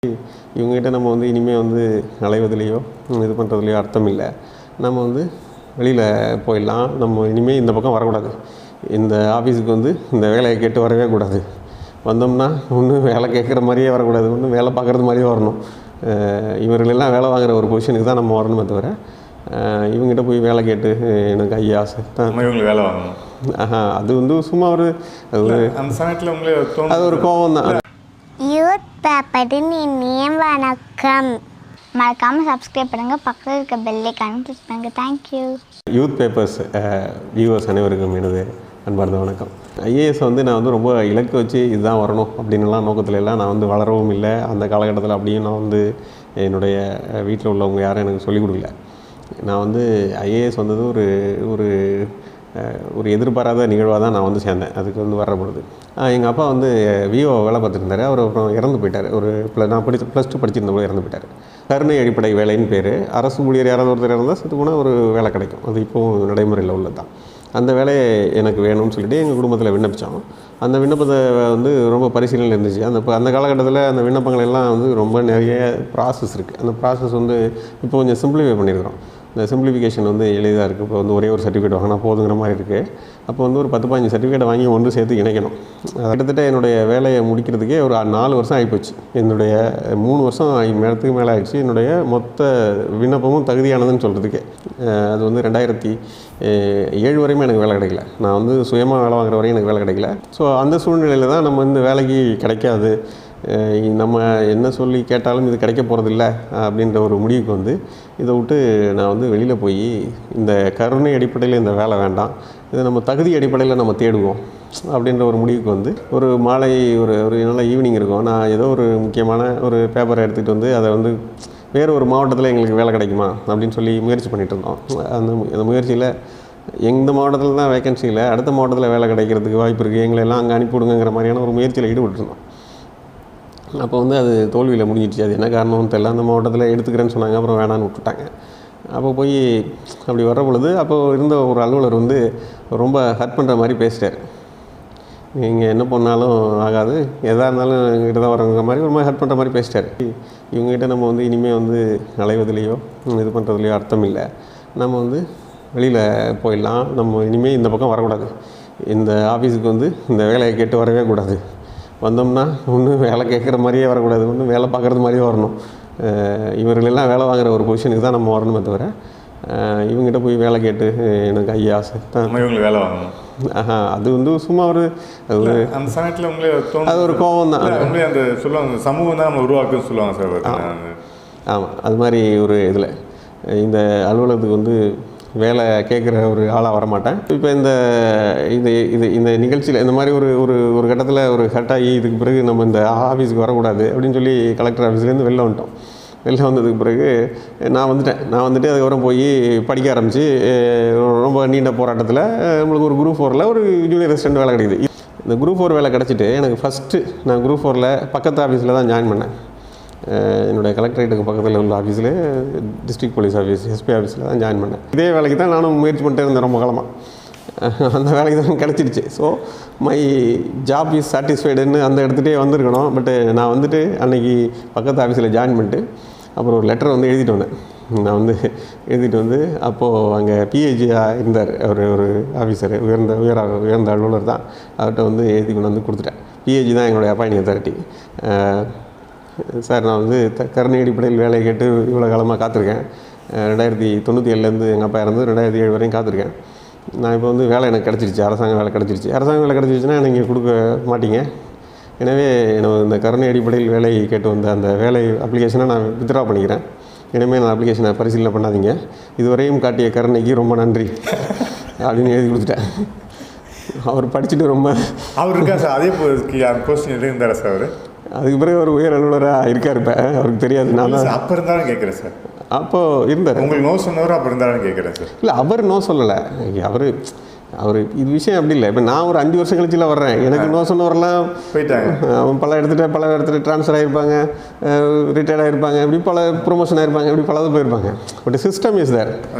இவங்ககிட்ட நம்ம வந்து இனிமேல் வந்து அலைவதிலையோ இது பண்ணுறதுலையோ அர்த்தம் இல்லை. நம்ம வந்து வெளியில் போயிடலாம். நம்ம இனிமேல் இந்த பக்கம் வரக்கூடாது. இந்த ஆஃபீஸுக்கு வந்து இந்த வேலையை கேட்டு வரவே கூடாது. வந்தோம்னா ஒன்றும் வேலை கேட்குற மாதிரியே வரக்கூடாது, ஒன்றும் வேலை பார்க்குறது மாதிரியே வரணும். இவர்களெல்லாம் வேலை வாங்குகிற ஒரு பொசிஷனுக்கு தான் நம்ம வரணுமே தவிர இவங்ககிட்ட போய் வேலை கேட்டு எனக்கு ஐயா ஆசை தான் இவங்களுக்கு வேலை வாங்கணும். அது வந்து சும்மா ஒரு அந்த சமயத்தில் உங்களே அது ஒரு கோபம் தான். யூத் பேப்பரின் இனிய வணக்கம். மறக்காமல் சப்ஸ்கிரைப் பண்ணுங்கள், பக்கத்தில் இருக்க பெல் ஐகானை கிளிக் பண்ணுங்கள். தேங்க்யூ. யூத் பேப்பர்ஸ் வியூவர்ஸ் அனைவருக்கும் எனது அன்பார்ந்த வணக்கம். ஐஏஎஸ் வந்து நான் வந்து ரொம்ப இலக்கு வச்சு இதுதான் வரணும் அப்படின்னுலாம் நோக்கத்துல எல்லாம் நான் வந்து வளரவும் இல்லை. அந்த காலகட்டத்தில் அப்படியும் நான் வந்து என்னுடைய வீட்டில் உள்ளவங்க யாரும் எனக்கு சொல்லிக் கொடுக்கல. நான் வந்து ஐஏஎஸ் வந்தது ஒரு ஒரு ஒரு எதிர்பாராத நிகழ்வாக தான் நான் வந்து சேர்ந்தேன். அதுக்கு வந்து வர்ற பொழுது எங்கள் அப்பா வந்து விஓ வேலை பார்த்துருந்தாரு. அவர் அப்புறம் இறந்து போயிட்டார். நான் +2 படிச்சிருந்த போது இறந்து போயிட்டார். கருணை அடிப்படை வேலைன்னு பேர். அரசு ஊழியர் யாராவது ஒருத்தர் இறந்தால் செத்து போனால் ஒரு வேலை கிடைக்கும். அது இப்போவும் நடைமுறையில் உள்ளது தான். அந்த வேலையை எனக்கு வேணும்னு சொல்லிட்டு எங்கள் குடும்பத்தில் விண்ணப்பித்தோம். அந்த விண்ணப்பத்தை வந்து ரொம்ப பரிசீலனை இருந்துச்சு. அந்த காலகட்டத்தில் அந்த விண்ணப்பங்கள் எல்லாம் வந்து ரொம்ப நிறைய ப்ராசஸ் இருக்குது. அந்த ப்ராசஸ் வந்து இப்போ கொஞ்சம் சிம்பிளிஃபை பண்ணியிருக்கிறோம். இந்த சிம்பிளிஃபிகேஷன் வந்து எளிதாக இருக்குது. இப்போ வந்து ஒரே ஒரு சர்டிஃபிகேட் வாங்கினா போதுங்கிற மாதிரி இருக்குது. அப்போ வந்து ஒரு 10-15 சர்டிஃபிகேட்டை வாங்கி ஒன்று சேர்த்து இணைக்கணும். கிட்டத்தட்ட என்னுடைய வேலையை முடிக்கிறதுக்கே ஒரு 4 வருஷம் ஆகிப்போச்சு. என்னுடைய 3 வருஷம் மேலே ஆகிடுச்சு. என்னுடைய மொத்த விண்ணப்பமும் தகுதியானதுன்னு சொல்கிறதுக்கே. அது வந்து 2007 வரையுமே எனக்கு வேலை கிடைக்கல. நான் வந்து சுயமாக வேலை வாங்குற வரையும் எனக்கு வேலை கிடைக்கல. ஸோ அந்த சூழ்நிலையில் தான் நம்ம இந்த வேலைக்கு கிடைக்காது, நம்ம என்ன சொல்லி கேட்டாலும் இது கிடைக்க போகிறதில்ல அப்படின்ற ஒரு முடிவுக்கு வந்து இதை விட்டு நான் வந்து வெளியில் போய் இந்த கருணை அடிப்படையில் இந்த வேலை வேண்டாம், இதை நம்ம தகுதி அடிப்படையில் நம்ம தேடுவோம் அப்படின்ற ஒரு முடிவுக்கு வந்து ஒரு மாலை ஒரு நல்ல ஈவினிங் இருக்கும். நான் ஏதோ ஒரு முக்கியமான ஒரு பேப்பரை எடுத்துகிட்டு வந்து அதை வந்து வேறு ஒரு மாவட்டத்தில் எங்களுக்கு வேலை கிடைக்குமா அப்படின்னு சொல்லி முயற்சி பண்ணிகிட்டு இருந்தோம். அந்த முயற்சியில் எந்த மாவட்டத்தில் தான் வேகன்சி இல்லை, அடுத்த மாவட்டத்தில் வேலை கிடைக்கிறதுக்கு வாய்ப்பு இருக்குது, எங்களை எல்லாம் அங்கே அனுப்பிவிடுங்கிற மாதிரியான ஒரு முயற்சியில் ஈடுபட்டுருந்தோம். அப்போ வந்து அது தோல்வியில் முடிஞ்சிடுச்சு. அது என்ன காரணம்னு தெரியல. அந்த மாவட்டத்தில் எடுத்துக்கிறேன்னு சொன்னாங்க, அப்புறம் வேணான்னு விட்டுட்டாங்க. அப்போ போய் அப்படி வர்ற பொழுது அப்போது இருந்த ஒரு அலுவலர் வந்து ரொம்ப ஹர்ட் பண்ணுற மாதிரி பேசிட்டார். நீங்கள் என்ன பண்ணாலும் ஆகாது, எதாக இருந்தாலும் எங்கிட்ட தான் வரவங்க மாதிரி ஒரு மாதிரி ஹர்ட் பண்ணுற மாதிரி பேசிட்டார். இவங்ககிட்ட நம்ம வந்து இனிமேல் வந்து அலைவதிலையோ இது பண்ணுறதுலையோ அர்த்தம் இல்லை. நம்ம வந்து வெளியில் போயிடலாம். நம்ம இனிமேல் இந்த பக்கம் வரக்கூடாது. இந்த ஆஃபீஸுக்கு வந்து இந்த வேலையை கேட்டு வரவே கூடாது. வந்தோம்னா ஒன்றும் வேலை கேட்குற மாதிரியே வரக்கூடாது, ஒன்றும் வேலை பார்க்குறது மாதிரியே வரணும். இவர்களெல்லாம் வேலை வாங்குகிற ஒரு பொசிஷனுக்கு தான் நம்ம வரணுமே தவிர இவங்ககிட்ட போய் வேலை கேட்டு எனக்கு ஐயா ஆசை தான் இவங்களுக்கு வேலை வாங்கணும். அது வந்து சும்மா ஒரு அந்த சமயத்தில் உங்களே அது ஒரு கோபம் தான். உங்களே அந்த சொல்லுவாங்க, சமூகம் தான் நம்ம உருவாக்குன்னு சொல்லுவாங்க சார். ஆமாம், அது மாதிரி ஒரு இதில் இந்த அலுவலகத்துக்கு வந்து வேலை கேட்குற ஒரு ஆளாக வரமாட்டேன். இப்போ இந்த நிகழ்ச்சியில் இந்த மாதிரி ஒரு கட்டத்தில் ஒரு ஹர்ட்டாகி இதுக்கு பிறகு நம்ம இந்த ஆஃபீஸுக்கு வரக்கூடாது அப்படின்னு சொல்லி கலெக்டர் ஆஃபீஸ்லேருந்து வெளில வந்துட்டோம். வெளில வந்ததுக்கு பிறகு நான் வந்துட்டு அதுக்கப்புறம் போய் படிக்க ஆரம்பித்து ரொம்ப நீண்ட போராட்டத்தில் நம்மளுக்கு ஒரு குரூப் 4ல் ஒரு ஜூனியர் அசிஸ்டன்ட் வேலை கிடைக்குது. இந்த குரூப் 4 வேலை கிடச்சிட்டு எனக்கு ஃபஸ்ட்டு நான் குரூப் 4ல் பக்கத்து ஆஃபீஸில் தான் ஜாயின் பண்ணேன். என்னுடைய கலெக்டரேட்டுக்கு பக்கத்தில் உள்ள ஆஃபீஸில் டிஸ்ட்ரிக்ட் போலீஸ் ஆஃபீஸ் எஸ்பி ஆஃபீஸில் தான் ஜாயின் பண்ணேன். இதே வேலைக்கு தான் நானும் முயற்சி பண்ணிட்டே இருந்தேன் ரொம்ப காலமாக. அந்த வேலைக்கு தான் கிடச்சிருச்சு. ஸோ மை ஜாப் இஸ் சாட்டிஸ்ஃபைடுன்னு அந்த இடத்துட்டே வந்திருக்கணும். பட்டு நான் வந்துட்டு அன்றைக்கி பக்கத்து ஆஃபீஸில் ஜாயின் பண்ணிட்டு அப்புறம் ஒரு லெட்டர் வந்து எழுதிட்டு வந்தேன். நான் வந்து எழுதிட்டு வந்து அப்போது அங்கே பிஹெச்சியாக இருந்தார் ஒரு ஆஃபீஸர், உயர்ந்த அலுவலர் தான். அவர்கிட்ட வந்து எழுதி கொண்டு வந்து கொடுத்துட்டேன். பிஹெச்சி தான் எங்களுடைய அப்பாயிண்டிங் அத்தாரிட்டி. சார், நான் வந்து கருணை அடிப்படையில் வேலையை கேட்டு இவ்வளோ காலமாக காத்திருக்கேன். 1997 எங்கள் அப்பா இறந்து 2007 வரையும் காத்திருக்கேன். நான் இப்போ வந்து வேலை எனக்கு கிடச்சிருச்சு, அரசாங்க வேலை கிடச்சிருச்சு. அரசாங்க வேலை கிடச்சிருச்சுன்னா நீங்கள் கொடுக்க மாட்டீங்க. எனவே நான் இந்த கருணை அடிப்படையில் வேலை கேட்டு வந்த அந்த வேலை அப்ளிகேஷனை நான் வித்ட்ரா பண்ணிக்கிறேன். இனிமேல் நான் அப்ளிகேஷனை பரிசீலனை பண்ணாதீங்க. இதுவரையும் காட்டிய கருணைக்கு ரொம்ப நன்றி அப்படின்னு எழுதி கொடுத்துட்டேன். அவர் படிச்சுட்டு ரொம்ப அவர் இருக்கா சார், அதே போஸ்டிங் இருந்தாரா சார் அவர்? அதுக்கு பிறகு ஒரு உயர் அலுவலராக இருக்கார். இப்போ அவருக்கு தெரியாது. நான் தான் அப்போ இருந்தாலும் கேட்குறேன் சார். அப்போது இருந்தார். உங்களுக்கு நோ சொன்னவர் அப்போ இருந்தாலும் கேட்குறேன் சார். இல்லை, அவர் நோ சொல்லலை. அவர் இது விஷயம் அப்படி இல்லை. இப்போ நான் ஒரு 5 வருஷம் கழிச்சுல வர்றேன். எனக்கு நோ சொன்னவரெல்லாம் போயிட்டாங்க. அவன் பல இடத்துல ட்ரான்ஸ்ஃபர் ஆகிருப்பாங்க, ரிட்டையர்ட் ஆகிருப்பாங்க, இப்படி பல ப்ரொமோஷன் ஆகிருப்பாங்க, இப்படி பலது போயிருப்பாங்க. But system is there.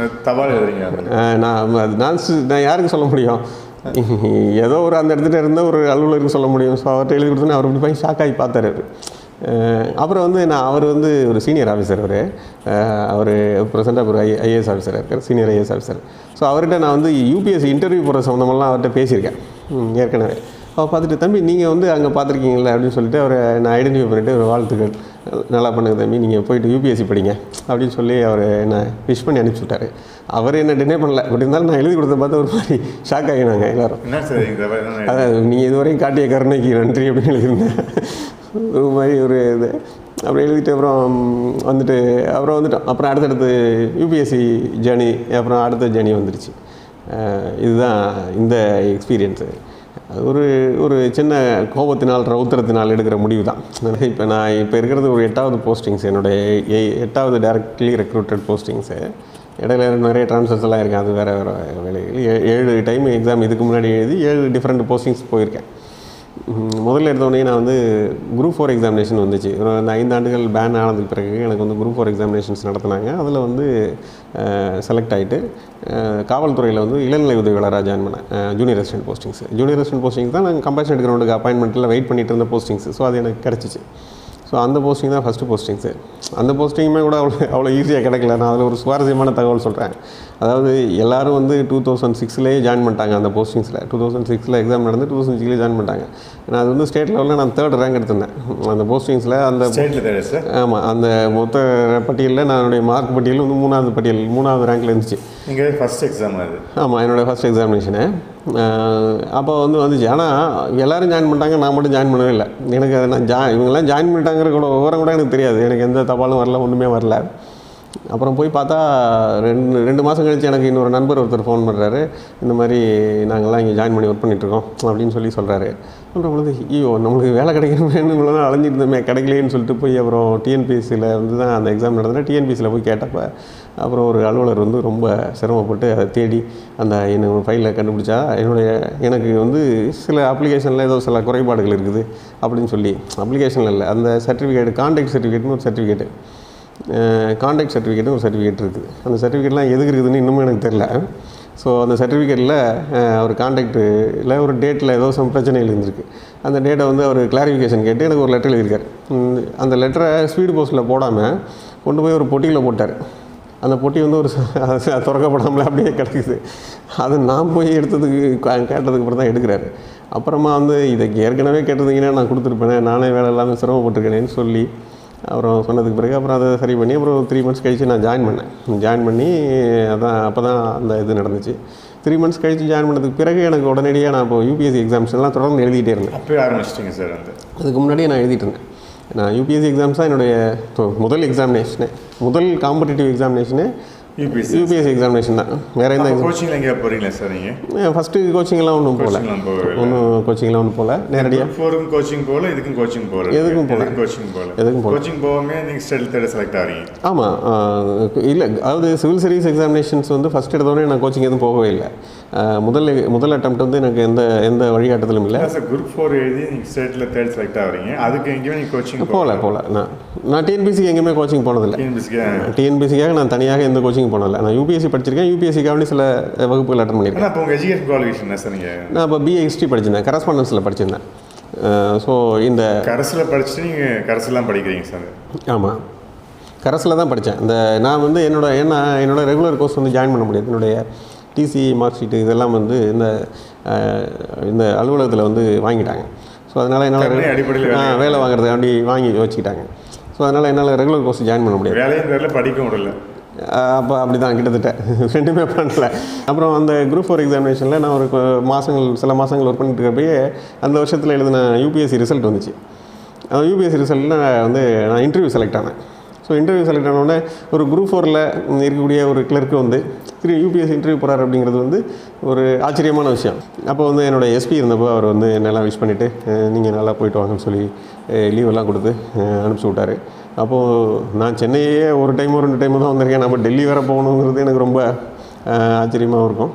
தபால் எழுதுறீங்க. நான் யாருக்கு சொல்ல முடியும்? ஏதோ ஒரு அந்த இடத்துல இருந்த ஒரு அலுவலருக்கு சொல்ல முடியும். ஸோ அவர்கிட்ட எழுதி கொடுத்தோன்னே அவர் இப்படி போய் ஷாக்காகி பார்த்தார். அப்புறம் வந்து அவர் வந்து ஒரு சீனியர் ஆஃபீஸர். அவர் ப்ரெசென்ட்டாக ஒரு ஐஏஎஸ் ஆஃபீஸராக இருக்கார், சீனியர் ஐஏஎஸ் ஆஃபீஸர். ஸோ அவர்கிட்ட நான் வந்து யூபிஎஸ்சி இன்டர்வியூ போகிற சம்மந்தமெல்லாம் அவர்கிட்ட பேசியிருக்கேன் ஏற்கனவே. அவர் பார்த்துட்டு, தம்பி நீங்கள் வந்து அங்கே பார்த்துருக்கீங்களா அப்படின்னு சொல்லிட்டு அவரை நான் ஐடென்டிஃபை பண்ணிவிட்டு ஒரு வாழ்த்துக்கள், நல்லா பண்ணுங்க தம்பி, நீங்கள் போயிட்டு யூபிஎஸ்சி படிங்க அப்படின்னு சொல்லி அவர் என்னை விஷ் பண்ணி அனுப்பிச்சி விட்டார். அவர் என்ன டினே பண்ணல, பட் இருந்தாலும் நான் எழுதி கொடுத்த பார்த்து ஒரு மாதிரி ஷாக் ஆகினாங்க எல்லோரும். அதாவது நீங்கள் இதுவரையும் காட்டிய கருணைக்கு நன்றி அப்படின்னு எழுதியிருந்தேன். ஒரு மாதிரி ஒரு இது அப்புறம் எழுதிட்டு அப்புறம் வந்துட்டோம். அப்புறம் அடுத்தடுத்து யூபிஎஸ்சி ஜேர்னி, அப்புறம் அடுத்த ஜேர்னி வந்துடுச்சு. இதுதான் இந்த எக்ஸ்பீரியன்ஸு. ஒரு ஒரு சின்ன கோபத்தினால் ரௌத்திரத்தினால் எடுக்கிற முடிவு தான். நான் இப்போ இருக்கிறது ஒரு 8வது போஸ்டிங்ஸ், என்னுடைய 8வது டைரக்ட்லி ரெக்ரூட்டட் போஸ்டிங்ஸு. இடையில நிறைய ட்ரான்ஸ்ஃபர்ஸ் எல்லாம் இருக்கேன், அது வேறு வேலைகள். 7 டைம் எக்ஸாம் இதுக்கு முன்னாடி எழுதி 7 டிஃப்ரெண்ட் போஸ்டிங்ஸ் போயிருக்கேன். முதல்ல எடுத்தோடனே நான் வந்து குரூப் 4 எக்ஸாமினேஷன் வந்துச்சு. அந்த 5 ஆண்டுகள் பேன் ஆனதுக்கு பிறகு எனக்கு வந்து குரூப் 4 எக்ஸாமினேஷன்ஸ் நடத்தினாங்க. அதில் வந்து செலக்ட் ஆகிட்டு காவல்துறையில் வந்து இளநிலை உதவியாளராக ஜாயின் பண்ணேன். ஜூனியர் அசிஸ்டன்ட் போஸ்டிங்ஸ் தான் நாங்கள் கம்பேஷன் கிரவுண்டுக்கு அப்பாயின்மெண்ட்டில் வெயிட் பண்ணிட்டு இருந்த போஸ்டிங்ஸ். ஸோ அது எனக்கு கிடச்சிச்சு. ஸோ அந்த போஸ்டிங் தான் ஃபஸ்ட்டு போஸ்டிங்ஸு. அந்த போஸ்டிங்குமே கூட அவ்வளோ ஈஸியாக கிடைக்கல. நான் அதில் ஒரு சுவாரஸ்யமான தகவல் சொல்கிறேன். அதாவது எல்லோரும் வந்து 2006லேயே ஜாயின் பண்ணிட்டாங்க அந்த போஸ்டிங்ஸில். 2006 எக்ஸாம் நடந்து 2006 ஜாயின் பண்ணிட்டாங்க. நான் அது வந்து ஸ்டேட் லெவலில் நான் 3rd ரேங்க் எடுத்திருந்தேன் அந்த போஸ்டிங்ஸில். அந்த ஆமாம், அந்த மொத்த பட்டியலில் நான் என்னுடைய மார்க் பட்டியலில் வந்து 3வது ரேங்க்கில் இருந்துச்சு. நீங்கள் ஃபஸ்ட் எக்ஸாம் அது? ஆமாம், என்னோடய ஃபஸ்ட் எக்ஸாமினேஷனு. அப்போ வந்துச்சு. ஆனால் எல்லோரும் ஜாயின் பண்ணிட்டாங்க, நான் மட்டும் ஜாயின் பண்ணவே இல்லை. எனக்கு அதை இவங்கெல்லாம் ஜாயின் பண்ணிட்டாங்கிற கூட விவரம் கூட எனக்கு தெரியாது. எனக்கு எந்த தபாலும் வரல, ஒன்றுமே வரல. அப்புறம் போய் பார்த்தா 2 மாதம் கழிச்சு எனக்கு இன்னொரு நண்பர் ஒருத்தர் ஃபோன் பண்ணுறாரு. இந்த மாதிரி நாங்கள்லாம் இங்கே ஜாயின் பண்ணி ஒர்க் பண்ணிகிட்ருக்கோம் அப்படின்னு சொல்கிறாரு. அப்புறம் பொழுது நம்மளுக்கு வேலை கிடைக்கணும்னு இவ்வளோ தான் அலைஞ்சிட்டு இருந்தோமே, கிடைக்கலேன்னு சொல்லிட்டு போய் அப்புறம் டிஎன்பிஎஸ்சியில் வந்து தான் அந்த எக்ஸாம் நடந்தேன். டிஎன்பிஎஸ்சியில் போய் கேட்டப்போ அப்புறம் ஒரு அலுவலர் வந்து ரொம்ப சிரமப்பட்டு அதை தேடி அந்த என்னோடய ஃபைலை கண்டுபிடிச்சா எனக்கு வந்து சில அப்ளிகேஷனில் ஏதோ சில குறைபாடுகள் இருக்குது அப்படின்னு சொல்லி, அப்ளிகேஷனில் இல்லை, அந்த சர்டிஃபிகேட் கான்டாக்ட் சர்டிஃபிகேட்னு ஒரு சர்டிஃபிகேட்டு இருக்குது. அந்த சர்டிஃபிகேட்லாம் எதுக்கு இருக்குதுன்னு இன்னுமே எனக்கு தெரில. ஸோ அந்த சர்டிஃபிகேட்டில் ஒரு கான்டாக்டில் ஒரு டேட்டில் ஏதோ சம் பிரச்சனைகள் இருந்திருக்கு. அந்த டேட்டை வந்து அவர் கிளாரிஃபிகேஷன் கேட்டு எனக்கு ஒரு லெட்டர் எழுதியிருக்காரு. அந்த லெட்டரை ஸ்பீடு போஸ்ட்டில் போடாமல் கொண்டு போய் ஒரு பொட்டியில் போட்டார். அந்த பொட்டி வந்து ஒரு திறக்கப்படாமல் அப்படியே கிடக்குது. அது நான் போய் கேட்டதுக்கு அப்புறம் தான் எடுக்கிறாரு. அப்புறமா வந்து இதுக்கு ஏற்கனவே கேட்டிருந்தீங்கன்னா நான் கொடுத்துருப்பேனே, நானே வேலை இல்லாமல் சிரமப்பட்டிருக்கேனேன்னு சொல்லி அப்புறம் சொன்னதுக்கு பிறகு அப்புறம் அதை சரி பண்ணி அப்புறம் 3 மந்த்ஸ் கழித்து நான் ஜாயின் பண்ணி அப்போ தான் அந்த இது நடந்துச்சு. 3 மந்த்ஸ் கழித்து ஜாயின் பண்ணதுக்கு பிறகு எனக்கு உடனடியாக நான் இப்போ யூபிஎஸ்சி எக்ஸாம்ஸ்லாம் தொடர்ந்து எழுதிட்டே இருந்தேன். அப்போயே ஆரம்பிச்சிட்டிங்க சார்? அதுக்கு முன்னாடியே நான் எழுதிட்டு இருந்தேன். நான் யூபிஎஸ்சி எக்ஸாம்ஸ் தான் என்னுடைய முதல் காம்படிட்டிவ் எக்ஸாமினேஷனு யூபிஎஸ்சி எக்ஸாமினேஷன் தான். வேறு எந்த கோச்சிங்கில் எங்கே போகிறீங்களா சார் நீங்கள்? ஃபஸ்ட்டு கோச்சிங்லாம் ஒன்றும் போகல. நேரடியாக கோச்சிங் போகல, எதுக்கும் போகாமல் நீங்கள் ஸ்டேட் தேர்ட் செலக்ட் ஆகிறீங்க? ஆமாம், இல்லை, அதாவது சிவில் சர்வீஸ் எக்ஸாமினேஷன்ஸ் வந்து ஃபஸ்ட் எடுத்தோடனே நான் கோச்சிங் எதுவும் போகவே இல்லை. முதல் அட்டெம்ப்ட் வந்து எனக்கு எந்த வழிகாட்டுதலும் இல்லை. குரூப் 4 எழுதி நீங்கள் ஸ்டேட்டில் தேர்ட் செலக்ட் ஆகிறீங்க, அதுக்கு எங்கேயுமே நீங்கள் கோச்சிங் போகல. நான் டிஎன்பிசிக்கு எங்கேயுமே கோச்சிங் போனதில்லை. டிஎன்பிசிக்காக நான் தனியாக எந்த கோச்சிங் போனதில்லை. நான் யூபிஎஸ்சி படிச்சிருக்கேன். யூபிஎஸ்சிக்காக சில வகுப்புகள் அட்டன் பண்ணியிருக்கேன். அப்போ உங்கள் எஜுகேஷன் குவாலிஃபிகேஷன் சார்? நான் இப்போ பிஏ ஹிஸ்ட்ரி படிச்சிருந்தேன், கரஸ்பாண்டன்ஸில் படிச்சிருந்தேன். ஸோ இந்த கரஸில் படிச்சுட்டு நீங்கள் கரஸ்லாம் படிக்கிறீங்க சார்? ஆமாம், கரஸில் தான் படித்தேன். நான் வந்து என்னோட ரெகுலர் கோர்ஸ் வந்து ஜாயின் பண்ண முடியாது. என்னுடைய டிசி மார்க் ஷீட்டு இதெல்லாம் வந்து இந்த அலுவலகத்தில் வந்து வாங்கிட்டாங்க. ஸோ அதனால் என்னால் வேலை வாங்குறதுக்காண்டி வாங்கி வச்சுக்கிட்டாங்க. ஸோ அதனால் என்னால் ரெகுலர் கோர்ஸ் ஜாயின் பண்ண முடியாது. வேலையும் படிக்க முடியல. அப்போ அப்படி தான் கிட்டத்தட்ட ரெண்டுமே பண்ணல. அப்புறம் அந்த குரூப் 4 எக்ஸாமினேஷனில் நான் ஒரு சில மாதங்கள் ஒர்க் பண்ணிட்டு இருக்கப்பயே அந்த வருஷத்தில் எழுதின யூபிஎஸ்சி ரிசல்ட் வந்துச்சு. அந்த யூபிஎஸ்சி ரிசல்ட்டில் வந்து நான் இன்டர்வியூ செலக்ட் ஆனேன். ஸோ இன்டர்வியூ செலக்ட் ஆனோடனே ஒரு குரூப் 4ல் இருக்கக்கூடிய ஒரு கிளர்க்கு வந்து யூபிஎஸ்சி இன்டர்வியூ போகிறார் அப்படிங்கிறது வந்து ஒரு ஆச்சரியமான விஷயம். அப்போ வந்து என்னோடய எஸ்பி இருந்தப்போ அவர் வந்து என்னெல்லாம் விஷ் பண்ணிவிட்டு நீங்கள் நல்லா போயிட்டு வாங்கன்னு சொல்லி லீவெல்லாம் கொடுத்து அனுப்பிச்சி விட்டார். அப்போது நான் சென்னையே ஒரு டைம் 2 டைம் தான் வந்திருக்கேன். நம்ம டெல்லி வேறு போகணுங்கிறது எனக்கு ரொம்ப ஆச்சரியமாகவும் இருக்கும்.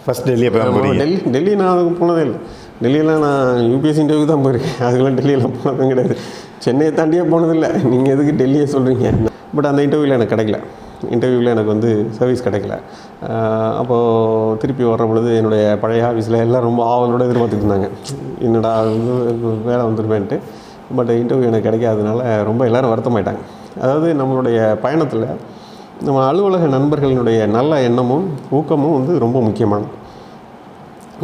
ஃபஸ்ட் டெல்லி நான் அதுக்கு போனதே இல்லை. டெல்லியெல்லாம் நான் யூபிஎஸ்சி இன்டர்வியூ தான் போயிருக்கேன். அதுக்கெல்லாம் டெல்லியெல்லாம் போனதும் கிடையாது. சென்னையை தாண்டியே போனதில்லை. நீங்கள் எதுக்கு டெல்லியே சொல்கிறீங்க? பட் அந்த இன்டர்வியூவில் எனக்கு கிடைக்கல. எனக்கு வந்து சர்வீஸ் கிடைக்கல. அப்போது திருப்பி வர்ற பொழுது என்னுடைய பழைய ஆஃபீஸில் எல்லாம் ரொம்ப ஆவலோடு எதிர்பார்த்துட்டு இருந்தாங்க, என்னடா வேலை வந்துருமேன்ட்டு. பட் இன்டர்வியூ எனக்கு கிடைக்காததுனால ரொம்ப எல்லோரும் வருத்தமாயிட்டாங்க. அதாவது நம்மளுடைய பயணத்தில் நம்ம அலுவலக நண்பர்களினுடைய நல்ல எண்ணமும் ஊக்கமும் வந்து ரொம்ப முக்கியமானது.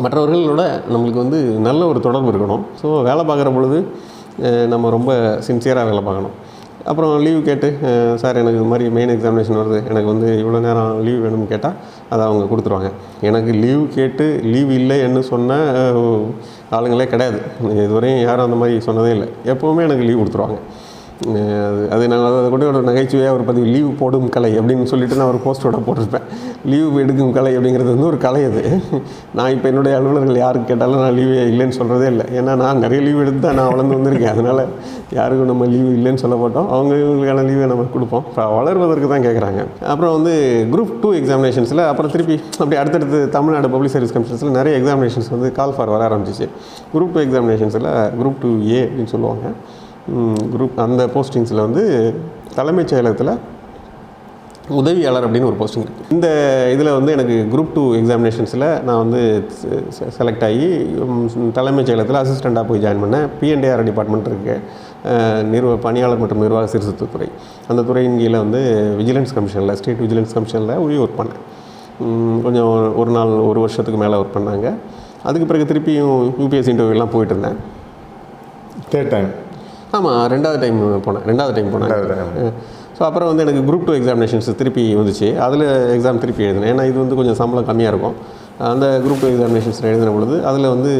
மற்றவர்களோட நம்மளுக்கு வந்து நல்ல ஒரு தொடர்பு இருக்கணும். ஸோ வேலை பார்க்குற பொழுது நம்ம ரொம்ப சின்சியராக வேலை பார்க்கணும். அப்புறம் லீவ் கேட்டு சார் எனக்கு இது மாதிரி மெயின் எக்ஸாமினேஷன் வருது, எனக்கு வந்து இவ்வளோ நேரம் லீவ் வேணும்னு கேட்டால் அதை அவங்க கொடுத்துருவாங்க. எனக்கு லீவ் கேட்டு லீவ் இல்லைன்னு சொன்ன ஆளுங்களே கிடையாது. இதுவரையும் யாரும் அந்த மாதிரி சொன்னதே இல்லை. எப்போவுமே எனக்கு லீவ் கொடுத்துருவாங்க. அது நாங்கள் அதை கூட ஒரு நகைச்சுவையாக ஒரு பதிவு லீவ் போடும் கலை அப்படின்னு சொல்லிட்டு நான் ஒரு போஸ்ட்டோட போட்டிருப்பேன். லீவ் எடுக்கும் கலை அப்படிங்கிறது வந்து ஒரு கலை. அது நான் இப்போ என்னுடைய அலுவலர்கள் யாருக்கு கேட்டாலும் நான் லீவே இல்லைன்னு சொல்கிறதே இல்லை. ஏன்னா நான் நிறைய லீவ் எடுத்து தான் நான் வளர்ந்து வந்திருக்கேன். அதனால் யாருக்கும் நம்ம லீவ் இல்லைன்னு சொல்ல மாட்டோம். அவங்களுக்கான லீவை நம்ம கொடுப்போம். வளர்வதற்கு தான் கேட்குறாங்க. அப்புறம் வந்து குரூப் 2 எக்ஸாமினேஷன்ஸில் அப்புறம் திருப்பி அப்படி அடுத்தடுத்து தமிழ்நாடு பப்ளிக் சர்வீஸ் கமிஷன்ஸில் நிறைய எக்ஸாமினேஷன்ஸ் வந்து கால் ஃபார் வர ஆரம்பிச்சிச்சு. குரூப் 2 எக்ஸாமினேஷன்ஸில் குரூப் 2A அப்படின்னு சொல்லுவாங்க. குரூப் அந்த போஸ்டிங்ஸில் வந்து தலைமைச் செயலகத்தில் உதவியாளர் அப்படின்னு ஒரு போஸ்டிங் இருக்குது. இந்த இதில் வந்து எனக்கு குரூப் 2 எக்ஸாமினேஷன்ஸில் நான் வந்து செலக்ட் ஆகி தலைமைச் செயலகத்தில் அசிஸ்டண்ட்டாக போய் ஜாயின் பண்ணேன். P&AR டிபார்ட்மெண்ட் இருக்குது, பணியாளர் மற்றும் நிர்வாக சீர்திருத்தத்துறை. அந்த துறையின் கீழே வந்து விஜிலன்ஸ் கமிஷனில் ஸ்டேட் விஜிலன்ஸ் கமிஷனில் ஒர்க் பண்ணேன். கொஞ்சம் ஒரு வருஷத்துக்கு மேலே ஒர்க் பண்ணாங்க. அதுக்கு பிறகு திருப்பியும் UPSC இன்டர்வியூலாம் போயிட்டு இருந்தேன். Third time? ஆமாம், ரெண்டாவது டைம் போனேன். ஸோ அப்புறம் வந்து எனக்கு குரூப் 2 எக்ஸாமினேஷன்ஸ் திருப்பி வந்துச்சு. அதில் எக்ஸாம் திருப்பி எழுதினேன். ஏன்னா இது வந்து கொஞ்சம் சம்பளம் கம்மியாக இருக்கும். அந்த குரூப் 2 எக்ஸாமினேஷன்ஸ் எழுதின பொழுது அதில் வந்து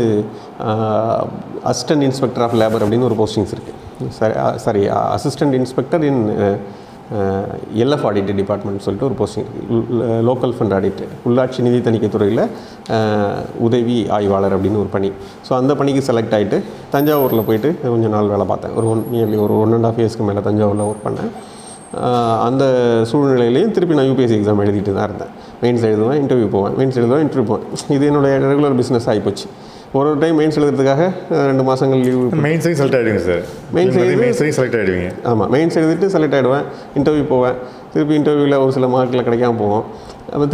அசிஸ்டன்ட் இன்ஸ்பெக்டர் ஆஃப் லேபர் அப்படின்னு ஒரு போஸ்டிங்ஸ் இருக்குது. சாரி அசிஸ்டன்ட் இன்ஸ்பெக்டர் இன் LF ஆடிட் டிபார்ட்மெண்ட் சொல்லிட்டு ஒரு போஸ்டிங், லோக்கல் ஃபண்ட் ஆடிட், உள்ளாட்சி நிதி தணிக்கை துறையில் உதவி ஆய்வாளர் அப்படின்னு ஒரு பணி. ஸோ அந்த பணிக்கு செலக்ட் ஆகிட்டு தஞ்சாவூரில் போயிட்டு கொஞ்சம் நாள் வேலை பார்த்தேன். ஒரு 1.5 இயர்ஸ்க்கு மேலே தஞ்சாவூரில் ஒர்க் பண்ணேன். அந்த சூழ்நிலையிலையும் திருப்பி நான் UPSC எக்ஸாம் எழுதிட்டு தான் இருந்தேன். மெயின்ஸ் எழுதுவேன், இன்டர்வியூ போவேன், மெயின்ஸ் எழுதுவேன், இன்டர்வியூ போவேன். இது என்னுடைய ரெகுலர் பிஸ்னஸ் ஆகிப்போச்சு. ஒரு டைம் மெயின்ஸ் எழுதுறதுக்காக 2 மாதங்கள் லீவ். மெயின்ஸையும் செலக்ட் ஆகிடுங்க சார்? மெயின்ஸையும் செலக்ட் ஆகிடுவீங்க? ஆமாம், மெயின்ஸ் எழுதிட்டு செலக்ட் ஆகிடுவேன், இன்டர்வியூ போவேன். திருப்பி இன்டர்வியூவில் ஒரு சில மார்க்கில் கிடைக்காம போவோம். அப்போ